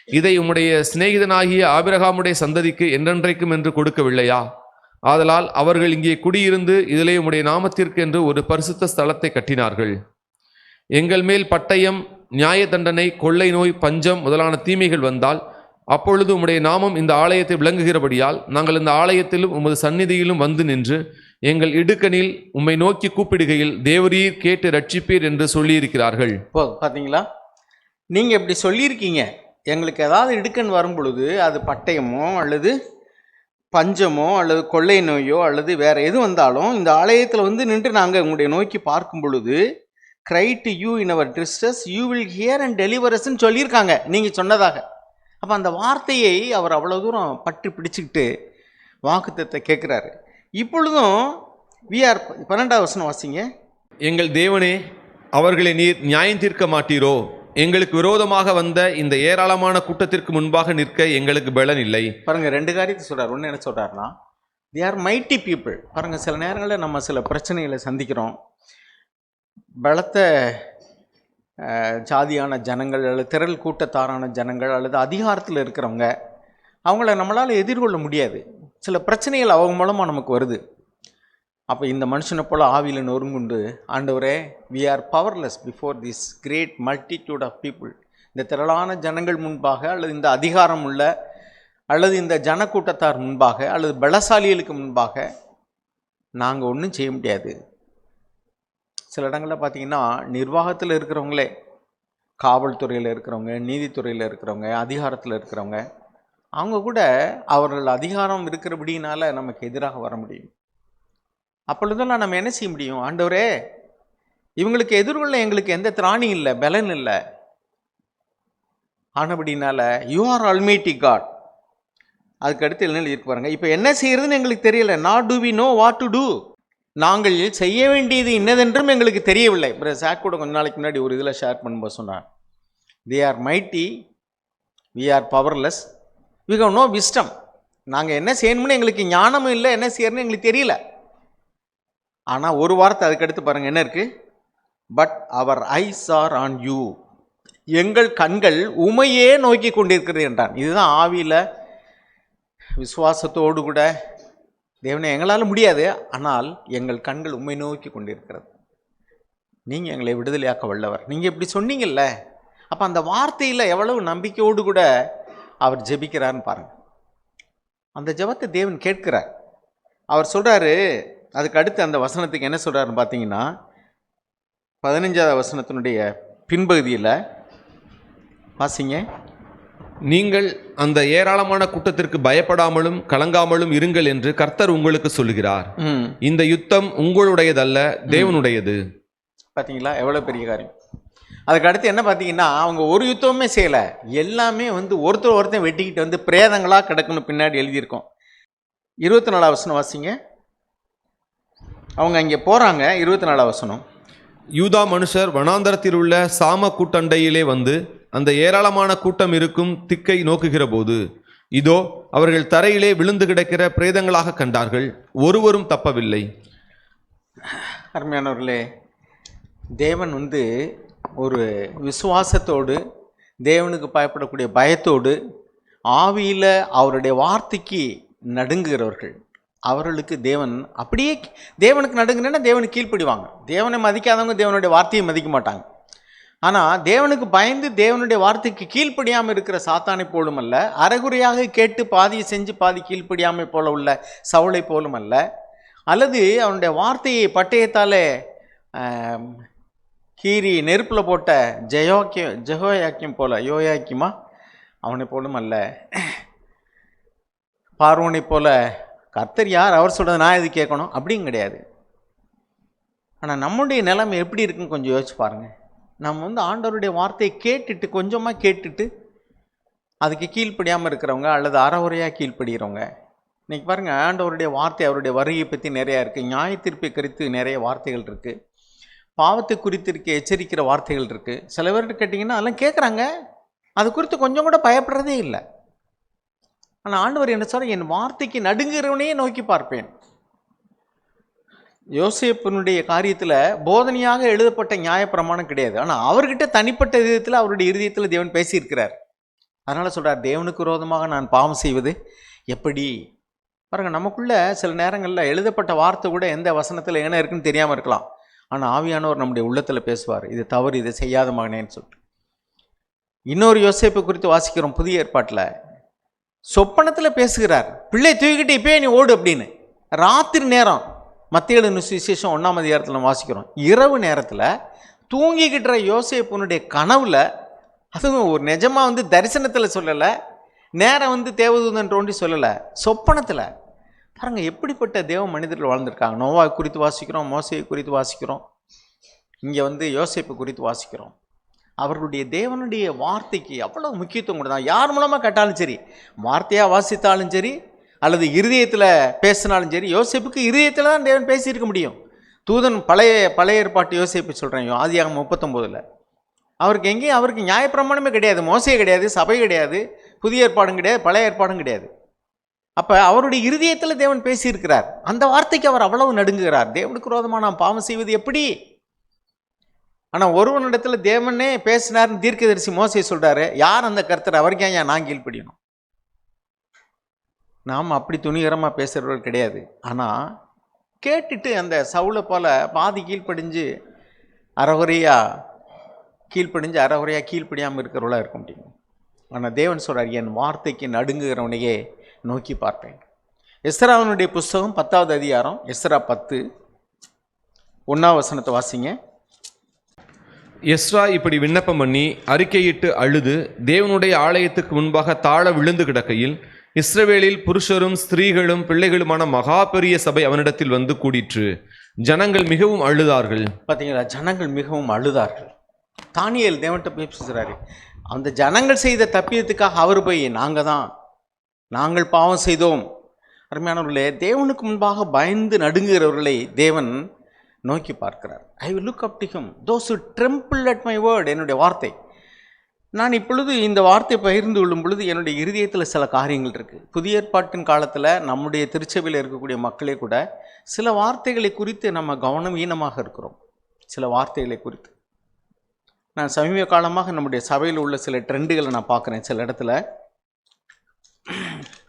இதை உம்முடைய சிநேகிதனாகிய ஆபிரகாமுடைய சந்ததிக்கு என்றென்றைக்கும் என்று கொடுக்கவில்லையா? ஆதலால் அவர்கள் இங்கே குடியிருந்து இதிலே உம்முடைய நாமத்திற்கு என்று ஒரு பரிசுத்த ஸ்தலத்தை கட்டினார்கள். எங்கள் மேல் பட்டயம், நியாய தண்டனை, கொள்ளை நோய், பஞ்சம் முதலான தீமைகள் வந்தால் அப்பொழுது உம்முடைய நாமம் இந்த ஆலயத்தை விளங்குகிறபடியால் நாங்கள் இந்த ஆலயத்திலும் உமது சந்நிதியிலும் வந்து நின்று எங்கள் இடுக்கணில் உம்மை நோக்கி கூப்பிடுகையில் தேவரீர் கேட்டு ரட்சிப்பீர் என்று சொல்லியிருக்கிறார்கள். பார்த்தீங்களா, நீங்கள் இப்படி சொல்லியிருக்கீங்க. எங்களுக்கு ஏதாவது இடுக்கண் வரும் பொழுது அது பட்டயமோ அல்லது பஞ்சமோ அல்லது கொள்ளை நோயோ அல்லது வேற எது வந்தாலும் இந்த ஆலயத்தில் வந்து நின்று நாங்கள் உங்களுடைய நோக்கி பார்க்கும் பொழுது cry to you in our distress, you will hear and deliver us ன்னு சொல்லியிருக்காங்க நீங்கள் சொன்னதாக. அப்போ அந்த வார்த்தையை அவர் அவ்வளோ தூரம் பற்றி பிடிச்சிக்கிட்டு வாக்குத்தத்தை கேட்குறாரு. இப்பொழுதும் விஆர் 12வது வசனம் வாசிங்க. எங்கள் தேவனே, அவர்களை நீர் நியாயம் தீர்க்க மாட்டீரோ? எங்களுக்கு விரோதமாக வந்த இந்த ஏராளமான கூட்டத்திற்கு முன்பாக நிற்க எங்களுக்கு பலன் இல்லை. பாருங்க, 2 காரியத்தை சொல்றார். ஒன்று என்ன சொல்றாருன்னா, they are mighty people. பாருங்க, சில நேரங்களில் நம்ம சில பிரச்சனைகளை சந்திக்கிறோம். பலத்த ஜாதியான ஜனங்கள் அல்லது திரள் கூட்டத்தாரான ஜனங்கள் அல்லது அதிகாரத்தில் இருக்கிறவங்க, அவங்கள நம்மளால் எதிர்கொள்ள முடியாது. சில பிரச்சனைகள் அவங்க மூலமாக நமக்கு வருது. அப்போ இந்த மனுஷனை போல் ஆவியில் நொறுங்குண்டு, ஆண்டவரே, we are powerless before this great multitude of people, இந்த திரளான ஜனங்கள் முன்பாக அல்லது இந்த அதிகாரம் உள்ள அல்லது இந்த ஜனக்கூட்டத்தார் முன்பாக அல்லது பலசாலிகளுக்கு முன்பாக நாங்கள் ஒன்றும் செய்ய முடியாது. சில இடங்களில் பார்த்தீங்கன்னா நிர்வாகத்தில் இருக்கிறவங்களே, காவல்துறையில் இருக்கிறவங்க, நீதித்துறையில் இருக்கிறவங்க, அதிகாரத்தில் இருக்கிறவங்க, அவங்க கூட அவர்கள் அதிகாரம் இருக்கிறபடினால நமக்கு எதிராக வர முடியும். அப்பொழுதெல்லாம் நம்ம என்ன செய்ய முடியும்? ஆண்டவரே, இவங்களுக்கு எதிர்கொள்ள எங்களுக்கு எந்த திராணி இல்லை, பலன் இல்லை. ஆனபடினால யூ ஆர் ஆல்மைட்டி காட். அதுக்கு அடுத்து என்ன இருக்கு பாருங்க. இப்போ என்ன செய்யறதுன்னு எங்களுக்கு தெரியல. Not do we know what to do. நாங்கள் செய்ய வேண்டியது இன்னதென்றும் எங்களுக்கு தெரியவில்லை. சாக் கூட கொஞ்ச நாளைக்கு முன்னாடி ஒரு இதில் ஷேர் பண்ணும்போது சொன்னார், they are mighty, we are powerless, we have no wisdom. நாங்கள் என்ன செய்யணும்னு எங்களுக்கு ஞானமும் இல்லை, என்ன செய்யணும்னு எங்களுக்கு தெரியல. ஆனால் ஒரு வார்த்தை அதுக்கு அடுத்து பாருங்கள் என்ன இருக்கு, but our eyes are on you, எங்கள் கண்கள் உமையே நோக்கி கொண்டிருக்கிறது என்றான். இதுதான் ஆவியில் விசுவாசத்தோடு கூட, தேவனே எங்களால் முடியாது, ஆனால் எங்கள் கண்கள் உம்மை நோக்கி கொண்டிருக்கிறது, நீங்கள் எங்களை விடுதலையாக்க வல்லவர். நீங்கள் இப்படி சொன்னீங்கல்ல, அப்போ அந்த வார்த்தையில் எவ்வளவு நம்பிக்கையோடு கூட அவர் ஜெபிக்கிறார்னு பாருங்கள். அந்த ஜெபத்தை தேவன் கேட்கிறார். அவர் சொல்கிறாரு, அதுக்கு அடுத்து அந்த வசனத்துக்கு என்ன சொல்கிறாருன்னு பார்த்தீங்கன்னா 15வது வசனத்தினுடைய பின்பகுதியில் வாசிங்க. நீங்கள் அந்த ஏராளமான கூட்டத்திற்கு பயப்படாமலும் கலங்காமலும் இருங்கள் என்று கர்த்தர் உங்களுக்கு சொல்லுகிறார். இந்த யுத்தம் உங்களுடையதல்ல, தேவனுடையது. பார்த்தீங்களா எவ்வளோ பெரிய காரியம். அதுக்கு அடுத்து என்ன பார்த்தீங்கன்னா, அவங்க ஒரு யுத்தமுமே செய்யலை, எல்லாமே ஒருத்தர் வெட்டிக்கிட்டு பிரேதங்களாக கிடக்குன்னு பின்னாடி எழுதியிருக்கோம். 24வது வசனம் வாசிங்க. அவங்க அங்கே போகிறாங்க. 24வது வசனம். யூதா மனுஷர் வனாந்தரத்தில் உள்ள சாம கூட்டண்டையிலே வந்து அந்த ஏராளமான கூட்டம் இருக்கும் திக்கை நோக்குகிற போது இதோ அவர்கள் தரையிலே விழுந்து கிடக்கிற பிரேதங்களாக கண்டார்கள், ஒருவரும் தப்பவில்லை. அருமையானவர்களே, தேவன் ஒரு விசுவாசத்தோடு, தேவனுக்கு பயப்படக்கூடிய பயத்தோடு, ஆவியில் அவருடைய வார்த்தைக்கு நடுங்குகிறவர்கள், அவர்களுக்கு தேவன் அப்படியே தேவனுக்கு நடுங்குனா தேவனுக்கு கீழ்ப்படிவாங்க. தேவனை மதிக்காதவங்க தேவனுடைய வார்த்தையை மதிக்க மாட்டாங்க. ஆனால் தேவனுக்கு பயந்து தேவனுடைய வார்த்தைக்கு கீழ்ப்படியாமல் இருக்கிற சாத்தானை போலும் அல்ல, அரைகுறையாக கேட்டு பாதியை செஞ்சு பாதி கீழ்ப்படியாமல் போல உள்ள சவுளை போலும் அல்ல, அல்லது அவனுடைய வார்த்தையை பட்டயத்தாலே கீரி நெருப்பில் போட்ட ஜெகோயாக்கியம் போல, யோயாக்கியமா அவனை போலும் அல்ல, பார்வோனை போல கர்த்தர் யார், அவர் சொல்கிறது நான் இது கேட்கணும் அப்படியும் கிடையாது. ஆனால் நம்முடைய நிலைமை எப்படி இருக்குன்னு கொஞ்சம் யோசிச்சு பாருங்கள். நம்ம ஆண்டவருடைய வார்த்தையை கேட்டுட்டு, கொஞ்சமாக கேட்டுட்டு அதுக்கு கீழ்ப்படியாமல் இருக்கிறவங்க அல்லது அறவுரையாக கீழ்ப்படுகிறவங்க. இன்றைக்கி பாருங்கள், ஆண்டவருடைய வார்த்தை, அவருடைய வருகையை பற்றி நிறையா இருக்குது, நியாய தீர்ப்பை குறித்து நிறைய வார்த்தைகள் இருக்குது, பாவத்தை குறித்து எச்சரிக்கிற வார்த்தைகள் இருக்குது. சில பேர்கிட்ட கேட்டிங்கன்னா அதெல்லாம் கேட்குறாங்க, அது குறித்து கொஞ்சம் கூட பயப்படுறதே இல்லை. ஆனால் ஆண்டவர் என்ன சொல்ற, என் வார்த்தைக்கு நடுங்குகிறவனையே நோக்கி பார்ப்பேன். யோசேப்பினுடைய காரியத்தில் போதனையாக எழுதப்பட்ட நியாயப்பிரமாணம் கிடையாது, ஆனால் அவர்கிட்ட தனிப்பட்ட விதத்தில் அவருடைய இருதயத்தில் தேவன் பேசியிருக்கிறார். அதனால் சொல்கிறார், தேவனுக்கு விரோதமாக நான் பாவம் செய்வது எப்படி. பாருங்கள், நமக்குள்ள சில நேரங்களில் எழுதப்பட்ட வார்த்தை கூட எந்த வசனத்தில் என்ன இருக்குன்னு தெரியாமல் இருக்கலாம், ஆனால் ஆவியானவர் நம்முடைய உள்ளத்தில் பேசுவார், இது தவறு, இதை செய்யாத மகனேன்னு சொல்லிட்டு. இன்னொரு யோசேப்பை குறித்து வாசிக்கிறோம் புதிய ஏற்பாட்டில். சொப்பனத்தில் பேசுகிறார், பிள்ளை தூக்கிட்டு இப்பயே நீ ஓடு அப்படின்னு. ராத்திரி நேரம், மத்திய சுவிசேஷம் 1ஆம் அதிகாரத்தில் நம்ம வாசிக்கிறோம், இரவு நேரத்தில் தூங்கிக்கிட்டுற யோசேப்புனுடைய கனவுல, அதுவும் ஒரு நிஜமாக தரிசனத்தில் சொல்லலை, நேரம் தேவதூதன் தோண்டி சொல்லலை, சொப்பனத்தில். பாருங்கள் எப்படிப்பட்ட தேவ மனிதர்கள் வாழ்ந்திருக்காங்க. நோவா குறித்து வாசிக்கிறோம், மோசையை குறித்து வாசிக்கிறோம், இங்கே யோசேப்பு குறித்து வாசிக்கிறோம். அவர்களுடைய தேவனுடைய வார்த்தைக்கு அவ்வளோ முக்கியத்துவம் கொடுத்தான். யார் மூலமாக கேட்டாலும் சரி, வார்த்தையாக வாசித்தாலும் சரி, அல்லது இருதயத்தில் பேசினாலும் சரி, யோசேப்புக்கு இருதயத்தில் தான் தேவன் பேசியிருக்க முடியும். தூதன் பழைய ஏற்பாட்டு யோசேப்பு சொல்கிறேன், ஆதியாகமம் 39, அவருக்கு நியாயப்பிரமாணமே கிடையாது, மோசே கிடையாது, சபை கிடையாது, புதிய ஏற்பாடும் கிடையாது, பழைய ஏற்பாடும் கிடையாது. அப்போ அவருடைய இருதயத்தில் தேவன் பேசியிருக்கிறார். அந்த வார்த்தைக்கு அவர் அவ்வளவு நடுங்குகிறார். தேவனுக்கு விரோதமாக நாம் பாவம் செய்வது எப்படி. ஆனால் ஒருவனிடத்தில் தேவனே பேசினார்னு தீர்க்கதரிசி மோசே சொல்கிறாரு, யார் அந்த கர்த்தர், அவருக்கு ஏன் நான் கீழ்ப்படியணும். நாம் அப்படி துணிகரமாக பேசுகிறவர்கள் கிடையாது. ஆனால் கேட்டுட்டு அந்த சவுளை போல் பாதி கீழ்ப்படிஞ்சு அறகுறையாக கீழ்ப்படியாமல் இருக்கிறவர்களாக இருக்க முடியும். ஆனால் தேவன் சொல்கிறார், என் வார்த்தைக்கு நடுங்குகிறவனையே நோக்கி பார்ப்பேன். எஸ்ராவினுடைய புஸ்தகம் 10வது அதிகாரம், எஸ்ரா 10 1ஆம் வசனத்தை வாசிங்க. எஸ்ரா இப்படி விண்ணப்பம் பண்ணி அறிக்கையிட்டு அழுது தேவனுடைய ஆலயத்துக்கு முன்பாக தாழ விழுந்து கிடக்கையில் இஸ்ரவேலில் புருஷரும் ஸ்திரீகளும் பிள்ளைகளுமான மகா பெரிய சபை அவனிடத்தில் வந்து கூடிற்று. ஜனங்கள் மிகவும் அழுதார்கள். பார்த்தீங்களா, ஜனங்கள் மிகவும் அழுதார்கள். தானியேல் தேவன்கிட்ட போய் பேசுகிறாரு, அந்த ஜனங்கள் செய்த தப்பியத்துக்காக அவர் போய் நாங்கள் பாவம் செய்தோம். அருமையானவர்களே, தேவனுக்கு முன்பாக பயந்து நடுங்குகிறவர்களை தேவன் நோக்கி பார்க்கிறார். I will look up to him those who tremble at my word. என்னுடைய வார்த்தை, நான் இப்பொழுது இந்த வார்த்தை பகிர்ந்து கொள்ளும் பொழுது என்னுடைய இருதயத்தில் சில காரியங்கள் இருக்குது. புதிய ஏற்பாட்டின் காலத்தில் நம்முடைய திருச்சபையில் இருக்கக்கூடிய மக்களே கூட சில வார்த்தைகளை குறித்து நம்ம கவனமீனமாக இருக்கிறோம். சில வார்த்தைகளை குறித்து நான் சமீப காலமாக நம்முடைய சபையில் உள்ள சில ட்ரெண்டுகளை நான் பார்க்குறேன். சில இடத்துல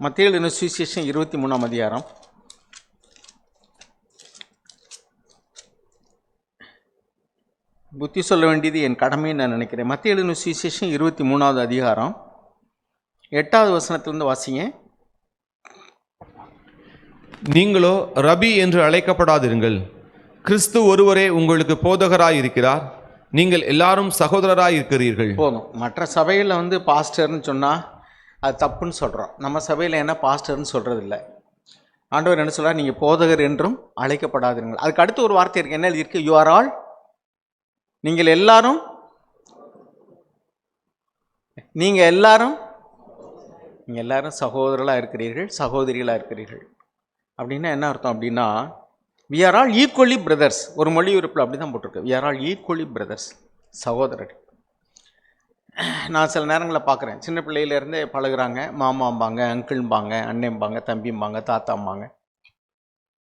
மத்தேயு சுவிசேஷம் 23ஆம் அதிகாரம் 4 புத்தி சொல்ல வேண்டியது என் கடமைன்னு நான் நினைக்கிறேன். மத்திய எழுதின சுவிசேஷம் 23வது அதிகாரம் 8வது வசனத்திலிருந்து வாசிங்க. நீங்களோ ரபி என்று அழைக்கப்படாதிருங்கள், கிறிஸ்து ஒருவரே உங்களுக்கு போதகராய் இருக்கிறார், நீங்கள் எல்லாரும் சகோதரராய் இருக்கிறீர்கள். போதும். மற்ற சபையில் வந்து பாஸ்டர்னு சொன்னால் அது தப்புன்னு சொல்கிறோம். நம்ம சபையில் என்ன பாஸ்டர்னு சொல்கிறது இல்லை. ஆண்டவர் என்ன சொல்கிறார்? நீங்கள் போதகர் என்றும் அழைக்கப்படாதீர்கள். அதுக்கு அடுத்து ஒரு வார்த்தை இருக்குது. என்ன எழுதியிருக்கு? யூ ஆர் ஆல், நீங்கள் எல்லாரும் சகோதரர்களாக இருக்கிறீர்கள், சகோதரிகளாக இருக்கிறீர்கள். அப்படின்னா என்ன அர்த்தம்? அப்படின்னா we are all equally brothers. ஒரு மொழி உறுப்பில் அப்படி தான் போட்டிருக்கு. We are all equally brothers, சகோதரர்கள். நான் சில நேரங்களில் பார்க்குறேன், சின்ன பிள்ளையிலேருந்தே பழகுறாங்க. மாமாம்பாங்க, அங்கிள்பாங்க, அண்ணன்பாங்க, தம்பிம்பாங்க, தாத்தாம்பாங்க.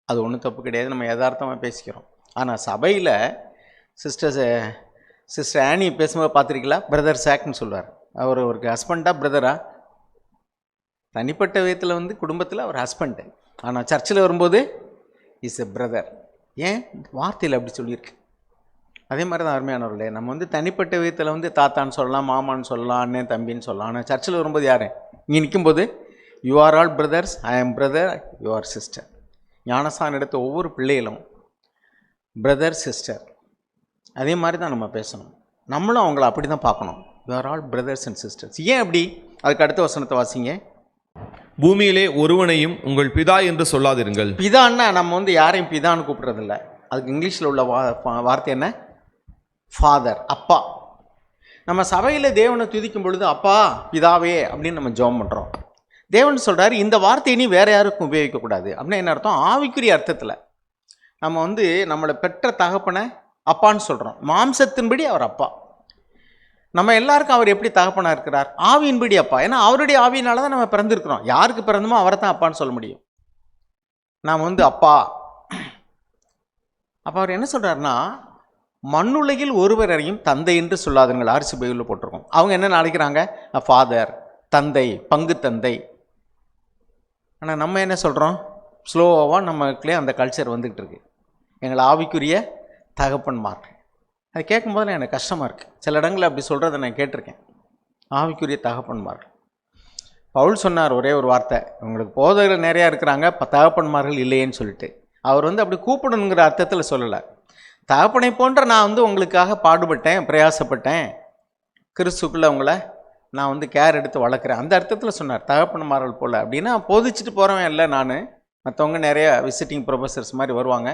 அது ஒன்றும் தப்பு கிடையாது, நம்ம யதார்த்தமாக பேசிக்கிறோம். ஆனால் சபையில் சிஸ்டர் ஆனி பேசும்போது பார்த்துருக்கீங்களா? பிரதர் சாக்னு சொல்லுவார். அவருக்கு ஹஸ்பண்டா பிரதரா? தனிப்பட்ட விதத்தில் வந்து குடும்பத்தில் அவர் ஹஸ்பண்டு, ஆனால் சர்ச்சில் வரும்போது இஸ் எ பிரதர். ஏன்? வார்த்தையில் அப்படி சொல்லியிருக்கு. அதே மாதிரி தான் அருமையானவர்களே, நம்ம வந்து தனிப்பட்ட விதத்தில் வந்து தாத்தான்னு சொல்லலாம், மாமான்னு சொல்லலாம், அண்ணன் தம்பின்னு சொல்லலாம். ஆனால் சர்ச்சில் வரும்போது யார்? இங்கே நிற்கும்போது யூ ஆர் ஆல் பிரதர்ஸ், ஐ ஆம் பிரதர், யூ ஆர் சிஸ்டர். ஞானஸ்தானம் எடுத்த ஒவ்வொரு பிள்ளைகளும் பிரதர் சிஸ்டர். அதே மாதிரி தான் நம்ம பேசணும். நம்மளும் அவங்கள அப்படி தான் பார்க்கணும். You are all brothers and sisters. ஏன் அப்படி? அதுக்கு அடுத்த வசனத்தை வாசிங்க. பூமியிலே ஒருவனையும் உங்கள் பிதா என்று சொல்லாதிருங்கள். பிதான்னா நம்ம வந்து யாரையும் பிதான்னு கூப்பிட்றதில்ல. அதுக்கு இங்கிலீஷில் உள்ள வார்த்தை என்ன? ஃபாதர், அப்பா. நம்ம சபையில் தேவனை துதிக்கும் பொழுது அப்பா, பிதாவே அப்படின்னு நம்ம ஜெபம் பண்ணுறோம். தேவன் சொல்கிறார், இந்த வார்த்தையை நீ வேறு யாருக்கும் உபயோகிக்கக்கூடாது. அப்படின்னா என்ன அர்த்தம்? ஆவிக்குரிய அர்த்தத்தில் நம்ம வந்து நம்மளை பெற்ற தகப்பனை அப்பான்னு சொல்கிறோம். மாம்சத்தின்படி அவர் அப்பா. நம்ம எல்லாருக்கும் அவர் எப்படி தகப்பனாக இருக்கிறார்? ஆவியின்படி அப்பா. ஏன்னா அவருடைய ஆவியினால தான் நம்ம பிறந்திருக்கிறோம். யாருக்கு பிறந்தமோ அவரை தான் அப்பான்னு சொல்ல முடியும். நாம் வந்து அப்பா. அப்போ அவர் என்ன சொல்கிறாருன்னா, மண்ணுலகில் ஒருவரையும் தந்தை என்று சொல்லாதுங்கள். ஆர்சி பைபிளில் போட்டிருக்கோம். அவங்க என்ன அழைக்கிறாங்க? ஃபாதர், தந்தை, பங்கு தந்தை. ஆனால் நம்ம என்ன சொல்கிறோம்? ஸ்லோவாக நமக்குள்ளே அந்த கல்ச்சர் வந்துக்கிட்டு இருக்கு. எங்களை ஆவிக்குரிய தகப்பன்மார். அது கேட்கும்போது எனக்கு கஷ்டமாக இருக்குது. சில இடங்களில் அப்படி சொல்கிறத நான் கேட்டிருக்கேன். ஆவிக்குரிய தகப்பன்மார். பவுல் சொன்னார் ஒரே ஒரு வார்த்தை, உங்களுக்கு போதகர்கள் நிறையா இருக்கிறாங்க, தகப்பன்மார்கள் இல்லையேன்னு சொல்லிட்டு. அவர் வந்து அப்படி கூப்பிடணுங்கிற அர்த்தத்தில் சொல்லலை. தகப்பனை போன்ற நான் வந்து உங்களுக்காக பாடுபட்டேன், பிரயாசப்பட்டேன், கிறிஸ்துக்குள்ளே உங்களை நான் வந்து கேர் எடுத்து வளர்க்குறேன், அந்த அர்த்தத்தில் சொன்னார். தகப்பன்மார்கள் போல் அப்படின்னா போதிச்சுட்டு போகிறவன் இல்லை நான். மற்றவங்க நிறைய விசிட்டிங் ப்ரொஃபஸர்ஸ் மாதிரி வருவாங்க,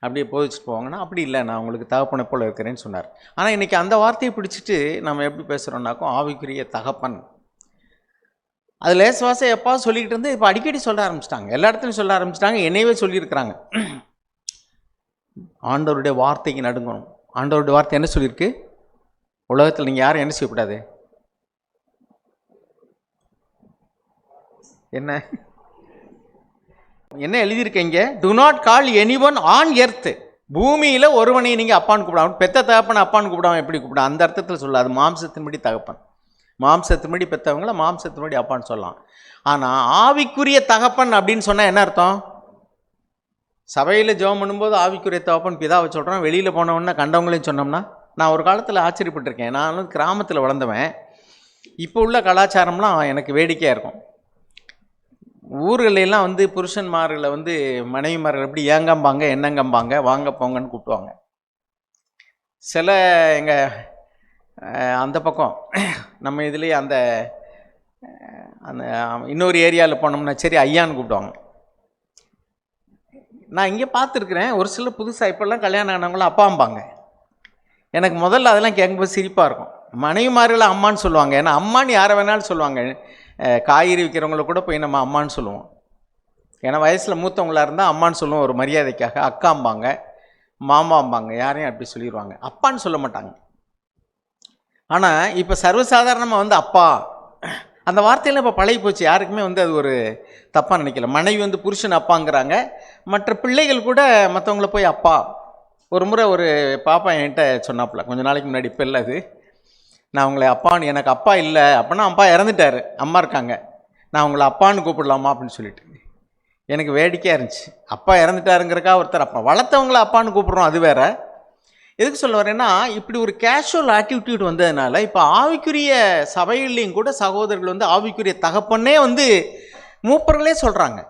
அப்படியே போதிச்சுட்டு போவாங்கன்னா அப்படி இல்லை, நான் உங்களுக்கு தகப்பனை போல் இருக்கிறேன்னு சொன்னார். ஆனால் இன்றைக்கி அந்த வார்த்தையை பிடிச்சிட்டு நம்ம எப்படி பேசுகிறோம்னாக்கும் ஆவிக்குரிய தகப்பன். அது லேசுவாசை எப்போ சொல்லிக்கிட்டு இருந்து இப்போ அடிக்கடி சொல்ல ஆரம்பிச்சிட்டாங்க. எல்லா இடத்துலையும் சொல்ல ஆரம்பிச்சிட்டாங்க. என்னையவே சொல்லியிருக்கிறாங்க. ஆண்டவருடைய வார்த்தைக்கு நடுங்கணும். ஆண்டவருடைய வார்த்தை என்ன சொல்லியிருக்கு? உலகத்தில் நீங்கள் யாரும் என்ன செய்யக்கூடாது? என்ன எழுதியிருக்கீங்க? Do not call anyone on earth. பூமியில் ஒருவனை நீங்கள் அப்பான்னு கூப்பிடாம, பெத்த தகப்பனை அப்பான்னு கூப்பிடாம எப்படி கூப்பிடாம? அந்த அர்த்தத்தில் சொல்லாது. மாம்சத்தின்படி தகப்பன், மாம்சத்தின்படி பெற்றவங்கள மாம்சத்தின்படி அப்பான்னு சொல்லலாம். ஆனால் ஆவிக்குரிய தகப்பன் அப்படின்னு சொன்னால் என்ன அர்த்தம்? சபையில் ஜெபம் பண்ணும்போது ஆவிக்குரிய தகப்பன் பிதாவை சொல்கிறோம், வெளியில் போனவொன்னே கண்டவங்களையும் சொன்னோம்னா. நான் ஒரு காலத்தில் ஆச்சரியப்பட்டிருக்கேன். நான் வந்து கிராமத்தில் வளர்ந்தவன். இப்போ உள்ள கலாச்சாரம்லாம் எனக்கு வேடிக்கையாக இருக்கும். ஊர்களெல்லாம் வந்து புருஷன்மார்களை வந்து மனைவிமார்கள் எப்படி ஏங்கம்பாங்க, என்னங்கம்பாங்க, வாங்க போங்கன்னு கூப்பிடுவாங்க. சில எங்கள் அந்த பக்கம் நம்ம இதுலேயே அந்த அந்த இன்னொரு ஏரியாவில் போனோம்னா சரி ஐயான்னு கூப்பிடுவாங்க. நான் இங்கே பார்த்துருக்குறேன், ஒரு சில புதுசாக இப்போல்லாம் கல்யாணம் ஆனவங்களும் அப்பாம்பாங்க. எனக்கு முதல்ல அதெல்லாம் கேட்கும்போது சிரிப்பாக இருக்கும். மனைவிமார்களை அம்மான்னு சொல்லுவாங்க. ஏன்னா அம்மான்னு யாரை வேணாலும் சொல்லுவாங்க. காய்கறி விற்கிறவங்கள கூட போய் நம்ம அம்மான்னு சொல்லுவோம். ஏன்னா வயசில் மூத்தவங்களாக இருந்தால் அம்மான்னு சொல்லுவோம் ஒரு மரியாதைக்காக. அக்காம்பாங்க, மாமாம்பாங்க, யாரையும் அப்படி சொல்லிடுவாங்க. அப்பான்னு சொல்ல மாட்டாங்க. ஆனால் இப்போ சர்வசாதாரணமாக வந்து அப்பா அந்த வார்த்தையெல்லாம் இப்போ பழகி போச்சு. யாருக்குமே வந்து அது ஒரு தப்பாக நினைக்கல. மனைவி வந்து புருஷன் அப்பாங்கிறாங்க. மற்ற பிள்ளைகள் கூட மற்றவங்கள போய் அப்பா. ஒரு முறை ஒரு பாப்பா என்கிட்ட சொன்னாப்புல கொஞ்சம் நாளைக்கு முன்னாடி, இப்போ இல்லை அது, நான் உங்களை அப்பான்னு, எனக்கு அப்பா இல்லை அப்படின்னா அப்பா இறந்துட்டார், அம்மா இருக்காங்க, நான் உங்களை அப்பான்னு கூப்பிடலாமா அப்படின்னு சொல்லிட்டு. எனக்கு வேடிக்கையாக இருந்துச்சு. அப்பா இறந்துட்டாருங்கிறக்கா ஒருத்தர் அப்பா வளர்த்தவங்கள அப்பான்னு கூப்பிட்றோம், அது வேற. எதுக்கு சொல்ல வரேன்னா, இப்படி ஒரு கேஷுவல் ஆட்டிடியூட் வந்ததுனால இப்போ ஆவிக்குரிய சபைகள்லையும் கூட சகோதரர்கள் வந்து ஆவிக்குரிய தகப்பனே வந்து மூப்பர்களே சொல்கிறாங்க,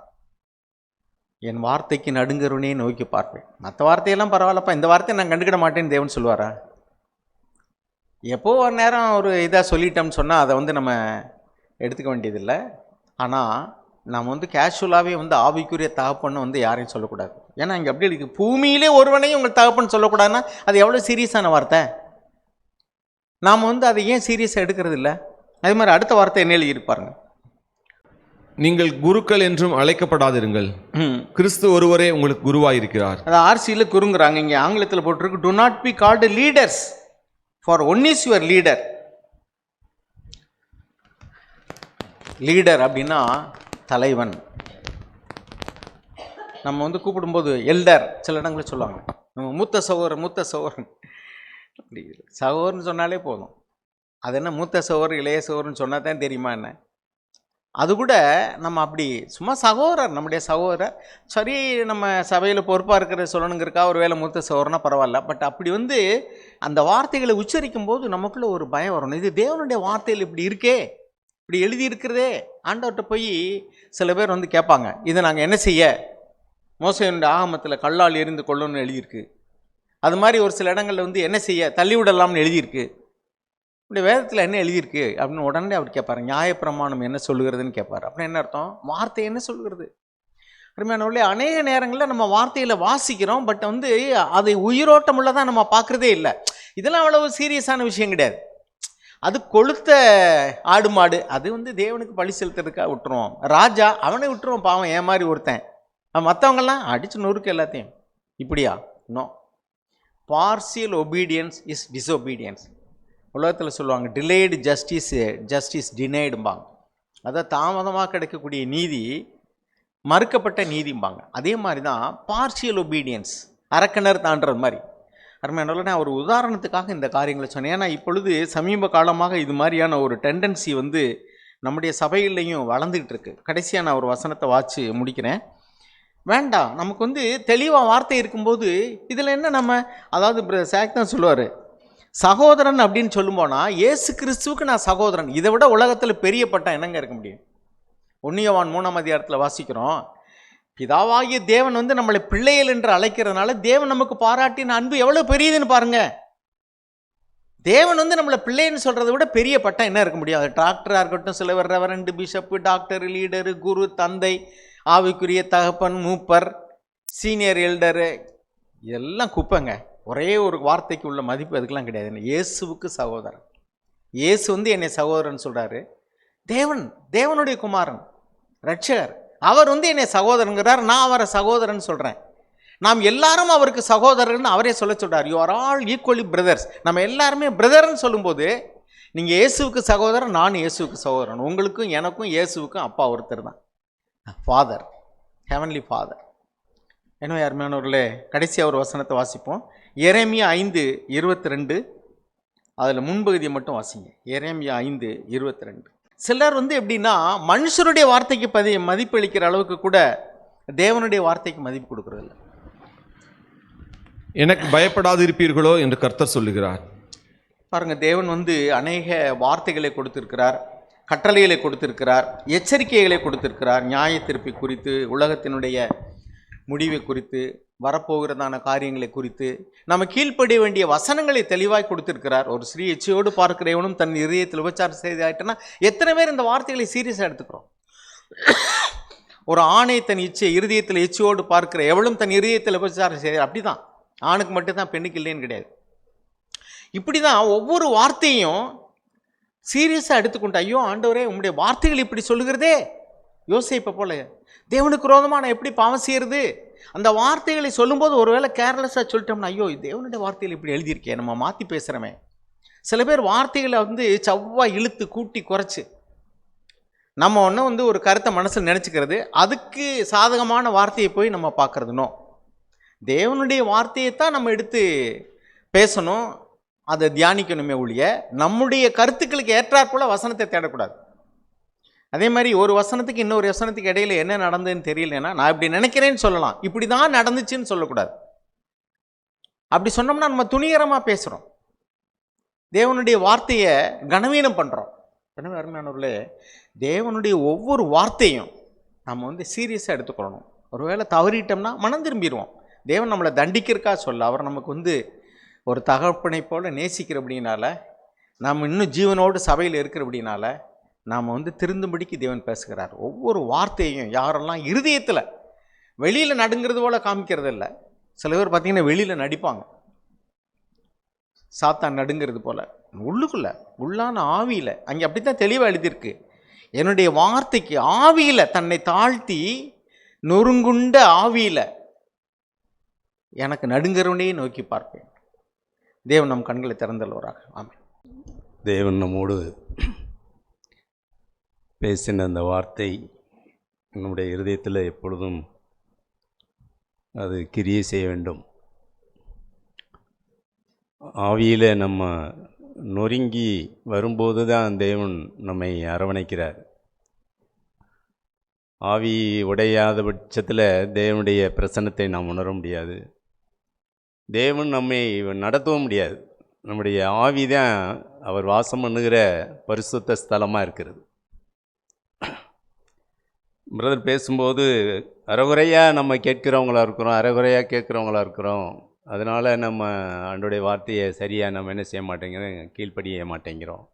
என் வார்த்தைக்கு நடுங்கருவனே நோக்கி பார்ப்பேன். மற்ற வார்த்தையெல்லாம் பரவாயில்லப்பா, இந்த வார்த்தையை நான் கண்டுக்கிட மாட்டேன்னு தேவன் சொல்லுவாரா? எப்போ ஒரு நேரம் ஒரு இதாக சொல்லிட்டோம்னு சொன்னால் அதை வந்து நம்ம எடுத்துக்க வேண்டியதில்லை. ஆனால் நாம் வந்து கேஷுவலாகவே வந்து ஆவிக்குரிய தகப்பன்னு வந்து யாரையும் சொல்லக்கூடாது. ஏன்னா இங்கே அப்படி இருக்குது, பூமியிலே ஒருவனையும் உங்கள் தகப்பன்னு சொல்லக்கூடாதுன்னா அது எவ்வளோ சீரியஸான வார்த்தை. நாம் வந்து அதை ஏன் சீரியஸாக எடுக்கிறது இல்லை? அதே மாதிரி அடுத்த வார்த்தை என்ன எழுதியிருப்பாருங்க, நீங்கள் குருக்கள் என்றும் அழைக்கப்படாதிருங்கள், கிறிஸ்து ஒருவரே உங்களுக்கு குருவாயிருக்கிறார். அது ஆர்சியில் குருங்குறாங்க, இங்கே ஆங்கிலத்தில் போட்டிருக்கு to not be called leaders for one is your leader. Leader அப்படின்னா தலைவன். நம்ம வந்து கூப்பிடும்போது எல்டர் சில இடங்களில் சொல்லுவாங்க, நம்ம மூத்த சகோதரன் அப்படி சகோதரன் சொன்னாலே போதும். அது என்ன மூத்த சகோதரர் இளைய சகோதரன் சொன்னால் தான் தெரியுமா என்ன? அது கூட நம்ம அப்படி சும்மா சகோதரர், நம்முடைய சகோதரர், சரி நம்ம சபையில் பொறுப்பாக இருக்கிற சொல்லணுங்கிறக்கா ஒரு வேளை மூத்த சகோதரனா பரவாயில்ல. பட் அப்படி வந்து அந்த வார்த்தைகளை உச்சரிக்கும் போது நமக்குள்ள ஒரு பயம் வரணும். இது தேவனுடைய வார்த்தைகள் இப்படி இருக்கே, இப்படி எழுதி இருக்கிறதே. ஆண்டவர்கிட்ட போய் சில பேர் வந்து கேட்பாங்க, இதை நாங்கள் என்ன செய்ய? மோசேயுடைய ஆகமத்தில் கல்லால் எறிந்து கொள்ளணும்னு எழுதியிருக்கு. அது மாதிரி ஒரு சில இடங்களில் வந்து என்ன செய்ய? தள்ளிவிடலாம்னு எழுதியிருக்கு. இப்படி வேதத்தில் என்ன எழுதியிருக்கு அப்படின்னு உடனே அவர் கேட்பார், நியாயப்பிரமாணம் என்ன சொல்லுகிறதுன்னு கேட்பார். அப்படின்னு என்ன அர்த்தம்? வார்த்தை என்ன சொல்லுகிறது? அருமையானவர்களே, அநேக நேரங்களில் நம்ம வார்த்தையில் வாசிக்கிறோம், பட் வந்து அதை உயிரோட்டம் உள்ளதான் நம்ம பார்க்குறதே இல்லை. இதெல்லாம் அவ்வளவு சீரியஸான விஷயம் கிடையாது. அது கொளுத்த ஆடு மாடு, அது வந்து தேவனுக்கு பழி செலுத்துறதுக்காக விட்டுருவோம். ராஜா அவனை விட்டுருவோம், பாவம் ஏன் மாதிரி ஒருத்தன். மற்றவங்கெல்லாம் அடித்து நொறுக்கு எல்லாத்தையும். இப்படியா? No. Partial obedience is disobedience. உலகத்தில் சொல்லுவாங்க டிலேடு ஜஸ்டிஸ் டினைடும்பாங்க. அதாவது தாமதமாக கிடைக்கக்கூடிய நீதி மறுக்கப்பட்ட நீதிம்பாங்க. அதே மாதிரி தான் பார்சியல் ஒபீடியன்ஸ், அரக்கனர் தாண்டது மாதிரி. அருமையானவர்களே, நான் ஒரு உதாரணத்துக்காக இந்த காரியங்களை சொன்னேன். ஏன்னா இப்பொழுது சமீப காலமாக இது மாதிரியான ஒரு டெண்டன்சி வந்து நம்முடைய சபைகள்லையும் வளர்ந்துக்கிட்டு இருக்கு. கடைசியாக நான் ஒரு வசனத்தை வாட்சி முடிக்கிறேன். வேண்டாம், நமக்கு வந்து தெளிவாக வார்த்தை இருக்கும்போது இதில் என்ன நம்ம, அதாவது சாக் தான் சொல்லுவார், சகோதரன் அப்படின்னு சொல்லும் போனால் இயேசு கிறிஸ்துவுக்கு நான் சகோதரன். இதை விட உலகத்தில் பெரிய பட்டம் என்னங்க இருக்க முடியும்? 1 யோவான் 3ஆம் அதிகாரத்தில் வாசிக்கிறோம், பிதாவாகிய தேவன் வந்து நம்மளை பிள்ளைகள் என்று அழைக்கிறதுனால தேவன் நமக்கு பாராட்டின அன்பு எவ்வளோ பெரியதுன்னு பாருங்க. தேவன் வந்து நம்மளை பிள்ளைன்னு சொல்கிறத விட பெரிய பட்டம் என்ன இருக்க முடியும்? அது டாக்டராக இருக்கட்டும், சிலவர் ரெவரண்ட், பிஷப்பு, டாக்டர், லீடரு, குரு, தந்தை, ஆவிக்குரிய தகப்பன், மூப்பர், சீனியர் எல்டரு, இதெல்லாம் குப்பைங்க. ஒரே ஒரு வார்த்தைக்கு உள்ள மதிப்பு அதுக்கெல்லாம் கிடையாது. இயேசுவுக்கு சகோதரன். இயேசு வந்து என்னை சகோதரன் சொல்கிறாரு. தேவனுடைய குமாரன், ரட்சகர், அவர் வந்து என்னை சகோதரங்கிறார், நான் அவரை சகோதரன் சொல்கிறேன். நாம் எல்லாரும் அவருக்கு சகோதரர்னு அவரே சொல்ல சொல்கிறார். You are all equally brothers. நம்ம எல்லாருமே பிரதர்ன்னு சொல்லும்போது நீங்கள் இயேசுவுக்கு சகோதரன், நான் இயேசுவுக்கு சகோதரன். உங்களுக்கும் எனக்கும் இயேசுவுக்கும் அப்பா ஒருத்தர் தான், ஃபாதர், ஹெவன்லி ஃபாதர். எனவே அருமையானவர்களே, கடைசியாக ஒரு வசனத்தை வாசிப்போம். எரேமியா 5:22, அதில் முன்பகுதியை மட்டும் வாசிங்க. எரேமியா 5:22. சிலர் வந்து எப்படின்னா மனுஷருடைய வார்த்தைக்கு மதிப்பளிக்கிற அளவுக்கு கூட தேவனுடைய வார்த்தைக்கு மதிப்பு கொடுக்கறதில்ல. எனக்கு பயப்படாதிருப்பீர்களோ என்று கர்த்தர் சொல்லுகிறார். பாருங்க, தேவன் வந்து அநேக வார்த்தைகளை கொடுத்திருக்கிறார், கட்டளைகளை கொடுத்திருக்கிறார், எச்சரிக்கைகளை கொடுத்திருக்கிறார். நியாய தீர்ப்பை குறித்து, உலகத்தினுடைய முடிவை குறித்து, வரப்போகிறதான காரியங்களை குறித்து நம்ம கீழ்ப்படிய வேண்டிய வசனங்களை தெளிவாய் கொடுத்திருக்கிறார். ஒரு ஸ்ரீ எச்சியோடு பார்க்கிறவனும் தன் இதயத்தில் உபச்சாரம் செய்தாயிட்டனா எத்தனை பேர் இந்த வார்த்தைகளை சீரியஸாக எடுத்துக்கிறோம்? ஒரு ஆணை தன் இருதயத்தில் எச்சியோடு பார்க்கிற எவளும் தன் இதயத்தில் உபச்சாரம் செய்ய, அப்படிதான். ஆணுக்கு மட்டும்தான், பெண்ணுக்கு இல்லைன்னு கிடையாது. இப்படி தான் ஒவ்வொரு வார்த்தையும் சீரியஸாக எடுத்துக்கொண்டு, ஐயோ ஆண்டவரே உங்களுடைய வார்த்தைகள் இப்படி சொல்லுகிறதே, யோசிப்பை போல தேவனுக்கு விரோதமாக நான் எப்படி பாவம் செய்யறது? அந்த வார்த்தைகளை சொல்லும்போது ஒருவேளை கேர்லெஸ்ஸாக சொல்லிட்டோம்னா, ஐயோ தேவனுடைய வார்த்தைகள் இப்படி எழுதியிருக்கேன், நம்ம மாற்றி பேசுகிறோமே. சில பேர் வார்த்தைகளை வந்து செவ்வாய் இழுத்து கூட்டி குறைச்சி நம்ம ஒன்று வந்து ஒரு கருத்தை மனசில் நினச்சிக்கிறது, அதுக்கு சாதகமான வார்த்தையை போய் நம்ம பார்க்குறதுனோ. தேவனுடைய வார்த்தையை தான் நம்ம எடுத்து பேசணும், அதை தியானிக்கணுமே ஒழிய நம்முடைய கருத்துக்களுக்கு ஏற்றாற்போல வசனத்தை தேடக்கூடாது. அதே மாதிரி ஒரு வசனத்துக்கு இன்னொரு வசனத்துக்கு இடையில என்ன நடந்ததுன்னு தெரியலன்னா, நான் இப்படி நினைக்கிறேன்னு சொல்லலாம், இப்படி தான் நடந்துச்சுன்னு சொல்லக்கூடாது. அப்படி சொன்னோம்னா நம்ம துணிகரமாக பேசுகிறோம், தேவனுடைய வார்த்தையை கனவீனம் பண்ணுறோம். எனவே அருமையானவர்களே, தேவனுடைய ஒவ்வொரு வார்த்தையும் நம்ம வந்து சீரியஸாக எடுத்துக்கொள்ளணும். ஒருவேளை தவறிட்டோம்னா மனம் திரும்பிடுவோம். தேவன் நம்மளை தண்டிக்கிறக்கா சொல்ல, அவர் நமக்கு வந்து ஒரு தகப்பனை போல நேசிக்கிறபடினால, நாம் இன்னும் ஜீவனோடு சபையில் இருக்கிறபடினால நாம் வந்து திருந்தும்படிக்கு தேவன் பேசுகிறார். ஒவ்வொரு வார்த்தையும் யாரெல்லாம் இருதயத்தில் வெளியில் நடுங்கிறது போல காமிக்கிறது இல்லை. சில பேர் பார்த்தீங்கன்னா வெளியில் நடிப்பாங்க, சாத்தான் நடுங்கிறது போல. உள்ளுக்குள்ள உள்ளான ஆவியில் அங்கே அப்படி தான் தெளிவாக எழுதியிருக்கு. என்னுடைய வார்த்தைக்கு ஆவியில் தன்னை தாழ்த்தி நொறுங்குண்ட ஆவியில் எனக்கு நடுங்கிறவனையே நோக்கி பார்ப்பேன். தேவன் நம் கண்களை திறந்தல்வராக. ஆமென். தேவன் நம்மோடு பேசின அந்த வார்த்தை நம்முடைய இருதயத்தில் எப்பொழுதும் அது கிரியை செய்ய வேண்டும். ஆவியில் நம்ம நொறுங்கி வரும்போது தான் தேவன் நம்மை அரவணைக்கிறார். ஆவி உடையாத பட்சத்தில் தேவனுடைய பிரசன்னத்தை நாம் உணர முடியாது. தேவன் நம்மை நடத்தவும் முடியாது. நம்முடைய ஆவி தான் அவர் வாசம் பண்ணுகிற பரிசுத்த ஸ்தலமாக இருக்கிறது. பிரதர் பேசும்போது அரைகுறையாக நம்ம கேட்குறவங்களா இருக்கிறோம், அரைகுறையாக கேட்குறவங்களா இருக்கிறோம். அதனால் நம்ம ஆண்டவருடைய வார்த்தையை சரியாக நம்ம என்ன செய்ய மாட்டேங்கிறோம், கீழ்ப்படிய மாட்டேங்கிறோம்.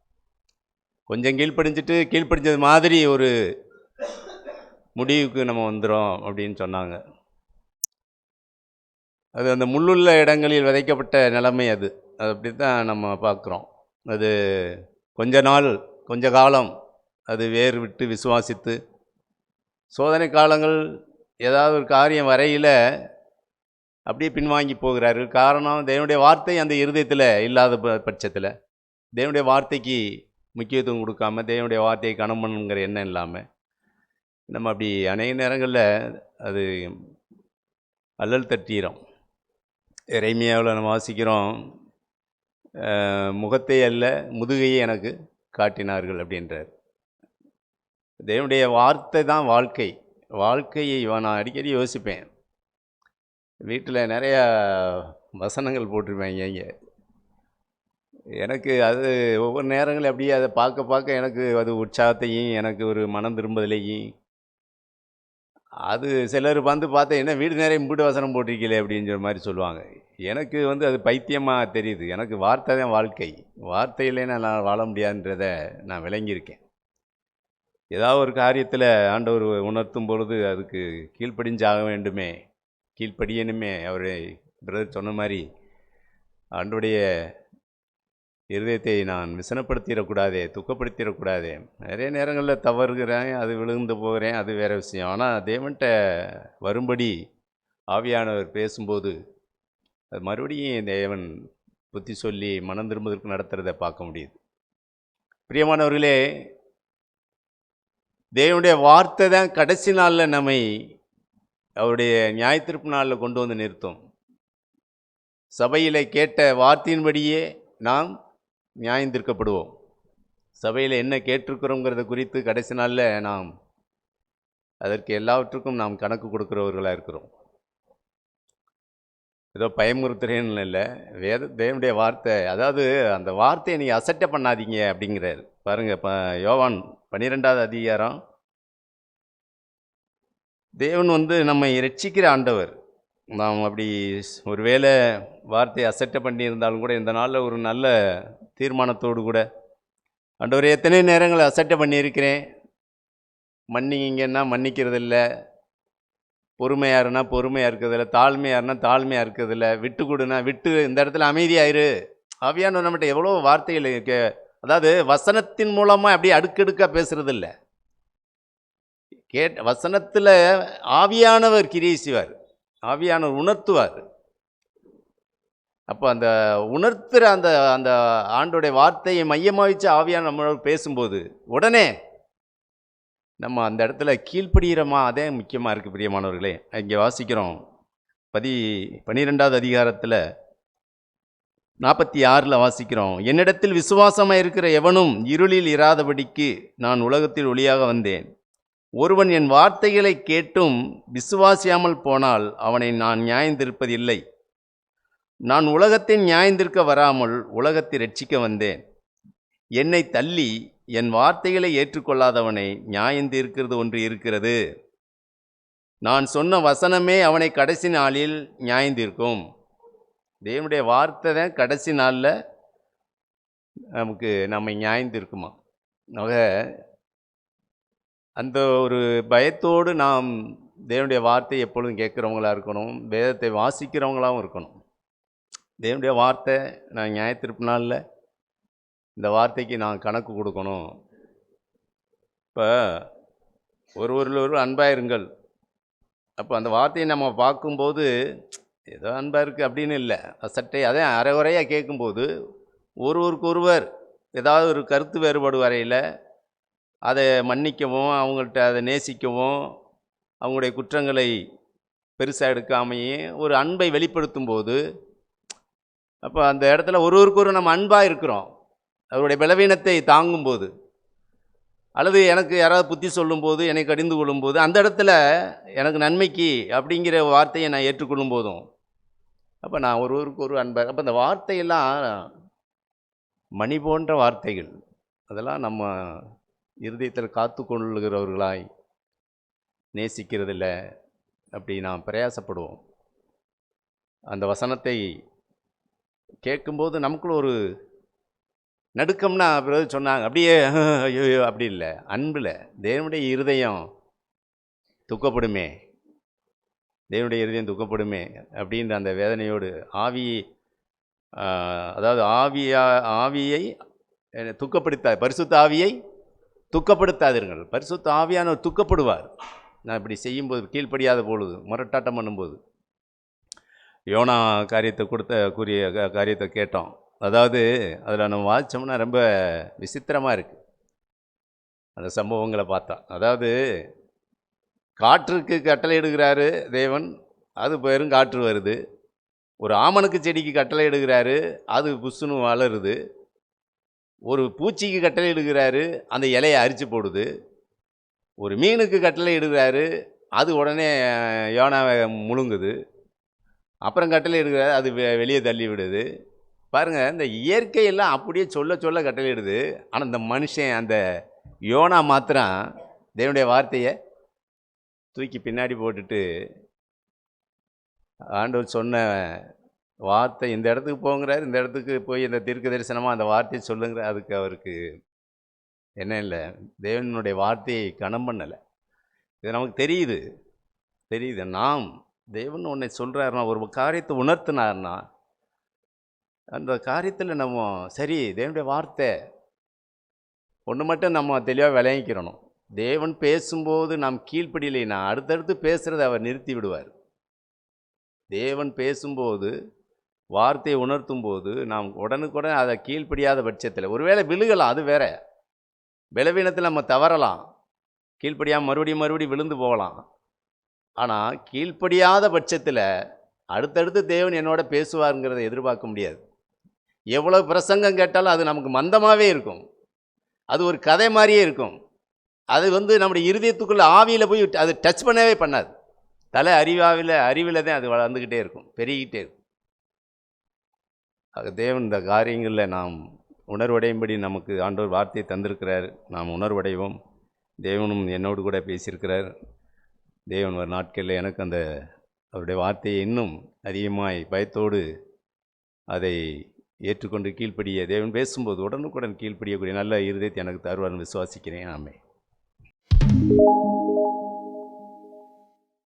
கொஞ்சம் கீழ்ப்படிஞ்சது மாதிரி ஒரு முடிவுக்கு நம்ம வந்துடும் அப்படின்னு சொன்னாங்க. அது அந்த முள்ளுள்ள இடங்களில் விதைக்கப்பட்ட நிலைமை. அது அப்படி தான் நம்ம பார்க்குறோம். அது கொஞ்ச காலம் அது வேர் விட்டு விசுவாசித்து, சோதனை காலங்கள் ஏதாவது ஒரு காரியம் வரையில் அப்படியே பின்வாங்கி போகிறார்கள். காரணம், தேவனுடைய வார்த்தை அந்த இருதயத்தில் இல்லாத பட்சத்தில், தேவனுடைய வார்த்தைக்கு முக்கியத்துவம் கொடுக்காம, தேவனுடைய வார்த்தையை கனம் பண்ணுங்கிற எண்ணம் இல்லாமல் நம்ம அப்படி அநேக நேரங்களில் அது அல்லல் தட்டிக்கிறோம். எரேமியாவில் நம்ம வாசிக்கிறோம், முகத்தை அல்ல முதுகையை எனக்கு காட்டினார்கள் அப்படின்றார். தேவனுடைய வார்த்தை தான் வாழ்க்கையை நான் அடிக்கடி யோசிப்பேன். வீட்டில் நிறையா வசனங்கள் போட்டிருப்பேன் இங்கே. எனக்கு அது ஒவ்வொரு நேரங்களும் அப்படியே அதை பார்க்க எனக்கு அது உற்சாகத்தையும், எனக்கு ஒரு மனம் திரும்புதலையும். அது சிலர் வந்து பார்த்தா என்ன வீடு நிறைய மூடு வசனம் போட்டிருக்கீங்களே அப்படின்ற மாதிரி சொல்லுவாங்க. எனக்கு வந்து அது பைத்தியமாக தெரியுது. எனக்கு வார்த்தை தான் வாழ்க்கை. வார்த்தையிலே நான் வாழ முடியாதுன்றதை நான் விளங்கியிருக்கேன். ஏதாவது ஒரு காரியத்தில் ஆண்டவர் உணர்த்தும் பொழுது அதுக்கு கீழ்ப்படிஞ்சாக வேண்டுமே, கீழ்ப்படியணுமே. அவர் பிரதர் சொன்ன மாதிரி ஆண்டவருடைய இருதயத்தை நான் விசனப்படுத்திடக்கூடாதே, துக்கப்படுத்திடக்கூடாதே. நிறைய நேரங்களில் தவறுகிறேன், அது விழுந்து போகிறேன், அது வேறு விஷயம். ஆனால் தேவன்கிட்ட வரும்படி ஆவியானவர் பேசும்போது அது மறுபடியும் தேவன் புத்தி சொல்லி மனம் திரும்புவதற்கு நடத்துகிறத பார்க்க முடியுது. பிரியமானவர்களே, தேவனுடைய வார்த்தை தான் கடைசி நாளில் நம்மை அவருடைய நியாயத்தீர்ப்பு நாளில் கொண்டு வந்து நிறுத்தும். சபையில் கேட்ட வார்த்தையின்படியே நாம் நியாயந்தீர்க்கப்படுவோம். சபையில் என்ன கேட்டிருக்கிறோங்கிறத குறித்து கடைசி நாளில் நாம் அதற்கு எல்லாவற்றுக்கும் நாம் கணக்கு கொடுக்குறவர்களாக இருக்கிறோம். ஏதோ பயமுறுத்துறேன்னு இல்லை, தேவனுடைய வார்த்தை. அதாவது அந்த வார்த்தையை நீங்கள் அசட்டை பண்ணாதீங்க அப்படிங்கிறார். பாருங்கள், யோவான் 12வது அதிகாரம். தேவன் வந்து நம்மை ரட்சிக்கிற ஆண்டவர். நாம் அப்படி ஒருவேளை வார்த்தையை அசட்டை பண்ணியிருந்தாலும் கூட இந்த நாளில் ஒரு நல்ல தீர்மானத்தோடு கூட, ஆண்டவரே எத்தனை நேரங்களை அசட்டை பண்ணியிருக்கிறேன், மன்னிங்கன்னா மன்னிக்கிறதில்ல, பொறுமையாருன்னா பொறுமையாக இருக்கிறதில்ல, தாழ்மையாருன்னா தாழ்மையாக இருக்கிறதில்ல, விட்டு கொடுனா விட்டு, இந்த இடத்துல அமைதியாயிரு. ஆவியானவர் நம்மகிட்ட எவ்வளோ வார்த்தைகள் அதாவது வசனத்தின் மூலமாக அப்படியே அடுக்கடுக்காக பேசுறது இல்லை. வசனத்தில் ஆவியானவர் கிரியை செய்வார், ஆவியானவர் உணர்த்துவார். அப்போ அந்த உணர்த்துகிற அந்த அந்த ஆண்டோடைய வார்த்தையை மையமாக வச்சு ஆவியானவர் நம்மளோட பேசும்போது உடனே நம்ம அந்த இடத்துல கீழ்ப்படுகிறோமா, அதே முக்கியமாக இருக்குது. பிரியமானவர்களே, இங்கே வாசிக்கிறோம் 12வது அதிகாரத்தில் 46 வாசிக்கிறோம், என்னிடத்தில் விசுவாசமாக இருக்கிற எவனும் இருளில் இராதபடிக்கு நான் உலகத்தில் ஒளியாக வந்தேன். ஒருவன் என் வார்த்தைகளை கேட்டும் விசுவாசியாமல் போனால் அவனை நான் நியாயந்தீர்ப்பதில்லை. நான் உலகத்தை நியாயந்திருக்க வராமல் உலகத்தை ரட்சிக்க வந்தேன். என்னை தள்ளி என் வார்த்தைகளை ஏற்றுக்கொள்ளாதவனை நியாயந்தீர்க்கிறது ஒன்று இருக்கிறது. நான் சொன்ன வசனமே அவனை கடைசி நாளில் நியாயந்தீர்க்கும். தேவனுடைய வார்த்தை தான் கடைசி நாளில் நம்மை நியாயந்தீர்க்குமா. ஆக அந்த ஒரு பயத்தோடு நாம் தேவனுடைய வார்த்தையை எப்பொழுதும் கேட்குறவங்களா இருக்கணும், வேதத்தை வாசிக்கிறவங்களாகவும் இருக்கணும். தேவனுடைய வார்த்தை நான் நியாயத்தீர்ப்பு நாளில் இந்த வார்த்தைக்கு நான் கணக்கு கொடுக்கணும். இப்போ ஒருவரில் அன்பாக இருங்கள். அப்போ அந்த வார்த்தையை நம்ம பார்க்கும்போது ஏதோ அன்பாக இருக்குது அப்படின்னு இல்லை, சட்டை அதே அரைகுறையாக கேட்கும்போது ஒருவருக்கொருவர் ஏதாவது ஒரு கருத்து வேறுபாடு வரையில் அதை மன்னிக்கவும், அவங்கள்ட்ட அதை நேசிக்கவும், அவங்களுடைய குற்றங்களை பெருசாக எடுக்காமையே ஒரு அன்பை வெளிப்படுத்தும் போது, அப்போ அந்த இடத்துல ஒருவருக்கொரு நம்ம அன்பாக இருக்கிறோம். அவருடைய பலவீனத்தை தாங்கும்போது, அல்லது எனக்கு யாராவது புத்தி சொல்லும்போது, என்னை கடிந்து கொள்ளும்போது, அந்த இடத்துல எனக்கு நன்மைக்கு அப்படிங்கிற வார்த்தையை நான் ஏற்றுக்கொள்ளும் போதும், அப்போ நான் ஒருவருக்கு ஒரு அன்பாக, அப்போ அந்த வார்த்தையெல்லாம் மணி போன்ற வார்த்தைகள், அதெல்லாம் நம்ம இருதயத்தில் காத்து கொள்ளுகிறவர்களாய் நேசிக்கிறதில்ல. அப்படி நாம் பிரயாசப்படுவோம். அந்த வசனத்தை கேட்கும்போது நமக்குள்ள ஒரு நடுக்கம்னா பிறகு சொன்னாங்க அப்படியே ஐயோ அப்படி இல்லை, அன்பில் தேவனுடைய இருதயம் துக்கப்படுமே, தேவனுடைய இருதயம் துக்கப்படுமே அப்படின்ற அந்த வேதனையோடு அதாவது ஆவியை பரிசுத்த ஆவியை துக்கப்படுத்தாதீர்கள். பரிசுத்த ஆவியானவர் துக்கப்படுவார் நான் இப்படி செய்யும்போது, கீழ்ப்படியாத பொழுது, முரட்டாட்டம் பண்ணும்போது. யோனா கூறிய காரியத்தை கேட்டோம். அதாவது அதில் நம்ம வாசித்தோம்னா ரொம்ப விசித்திரமாக இருக்குது அந்த சம்பவங்களை பார்த்தா. அதாவது காற்றுக்கு கட்டளையிடுகிறாரு தேவன், அது பெரும் காற்று வருது. ஒரு ஆமணக்கு செடிக்கு கட்டளையிடுகிறாரு, அது புஷ்ஷுன்னு வளருது. ஒரு பூச்சிக்கு கட்டளையிடுகிறாரு, அந்த இலையை அரிச்சு போடுது. ஒரு மீனுக்கு கட்டளையிடுகிறாரு, அது உடனே யோனாவை முழுங்குது. அப்புறம் கட்டளையிடுகிறாரு, அது வெளியே தள்ளி விடுது. பாருங்கள், இந்த இயற்கையெல்லாம் அப்படியே சொல்ல கட்டளையிடுது. ஆனால் இந்த மனுஷன், அந்த யோனா மாத்திரம் தேவனுடைய வார்த்தையை தூக்கி பின்னாடி போட்டுட்டு, ஆண்டவர் சொன்ன வார்த்தை இந்த இடத்துக்கு போங்கிறார், இந்த இடத்துக்கு போய் இந்த தீர்க்க தரிசனமாக அந்த வார்த்தையை சொல்லுங்கிற, அதுக்கு அவருக்கு என்ன இல்லை, தேவனுடைய வார்த்தையை கனம் பண்ணலை. இது நமக்கு தெரியுது. நாம் தேவன் உன்னை சொல்கிறாருன்னா, ஒரு காரியத்தை உணர்த்தினார்னா, அந்த காரியத்தில் நம்ம சரி, தேவனுடைய வார்த்தை ஒன்று மட்டும் நம்ம தெளிவாக விளங்கிக்கிறணும். தேவன் பேசும்போது நாம் கீழ்ப்படியலைன்னா அடுத்தடுத்து பேசுகிறத அவர் நிறுத்தி விடுவார். தேவன் பேசும்போது, வார்த்தையை உணர்த்தும் போது நாம் உடனுக்குடன் அதை கீழ்ப்படியாத பட்சத்தில், ஒருவேளை விழுகலாம், அது வேற, பலவீனத்தில் நம்ம தவறலாம், கீழ்ப்படியாமல் மறுபடியும் விழுந்து போகலாம். ஆனால் கீழ்ப்படியாத பட்சத்தில் அடுத்தடுத்து தேவன் என்னோட பேசுவாருங்கிறத எதிர்பார்க்க முடியாது. எவ்வளோ பிரசங்கம் கேட்டாலும் அது நமக்கு மந்தமாகவே இருக்கும், அது ஒரு கதை மாதிரியே இருக்கும். அது நம்முடைய இருதயத்துக்குள்ளே ஆவியில் போய் அது டச் பண்ணவே பண்ணாது. தலை அறிவில் தான் அது வளர்ந்துக்கிட்டே இருக்கும், பெருகிட்டே இருக்கும். அது தேவன் இந்த காரியங்களில் நாம் உணர்வடையும்படி நமக்கு ஆண்டவர் வார்த்தையை தந்திருக்கிறார். நாம் உணர்வடைவோம். தேவனும் என்னோடு கூட பேசியிருக்கிறார். தேவன் ஒரு நாட்களில் எனக்கு அந்த அவருடைய வார்த்தையை இன்னும் அதிகமாய் பயத்தோடு அதை ஏற்றுக்கொண்டு கீழ்ப்படிய, தேவன் பேசும்போது உடனுக்குடன் கீழ்ப்படியக்கூடிய நல்ல இருதயத்தை எனக்கு தருவார்னு விசுவாசிக்கிறேன். ஆமென்.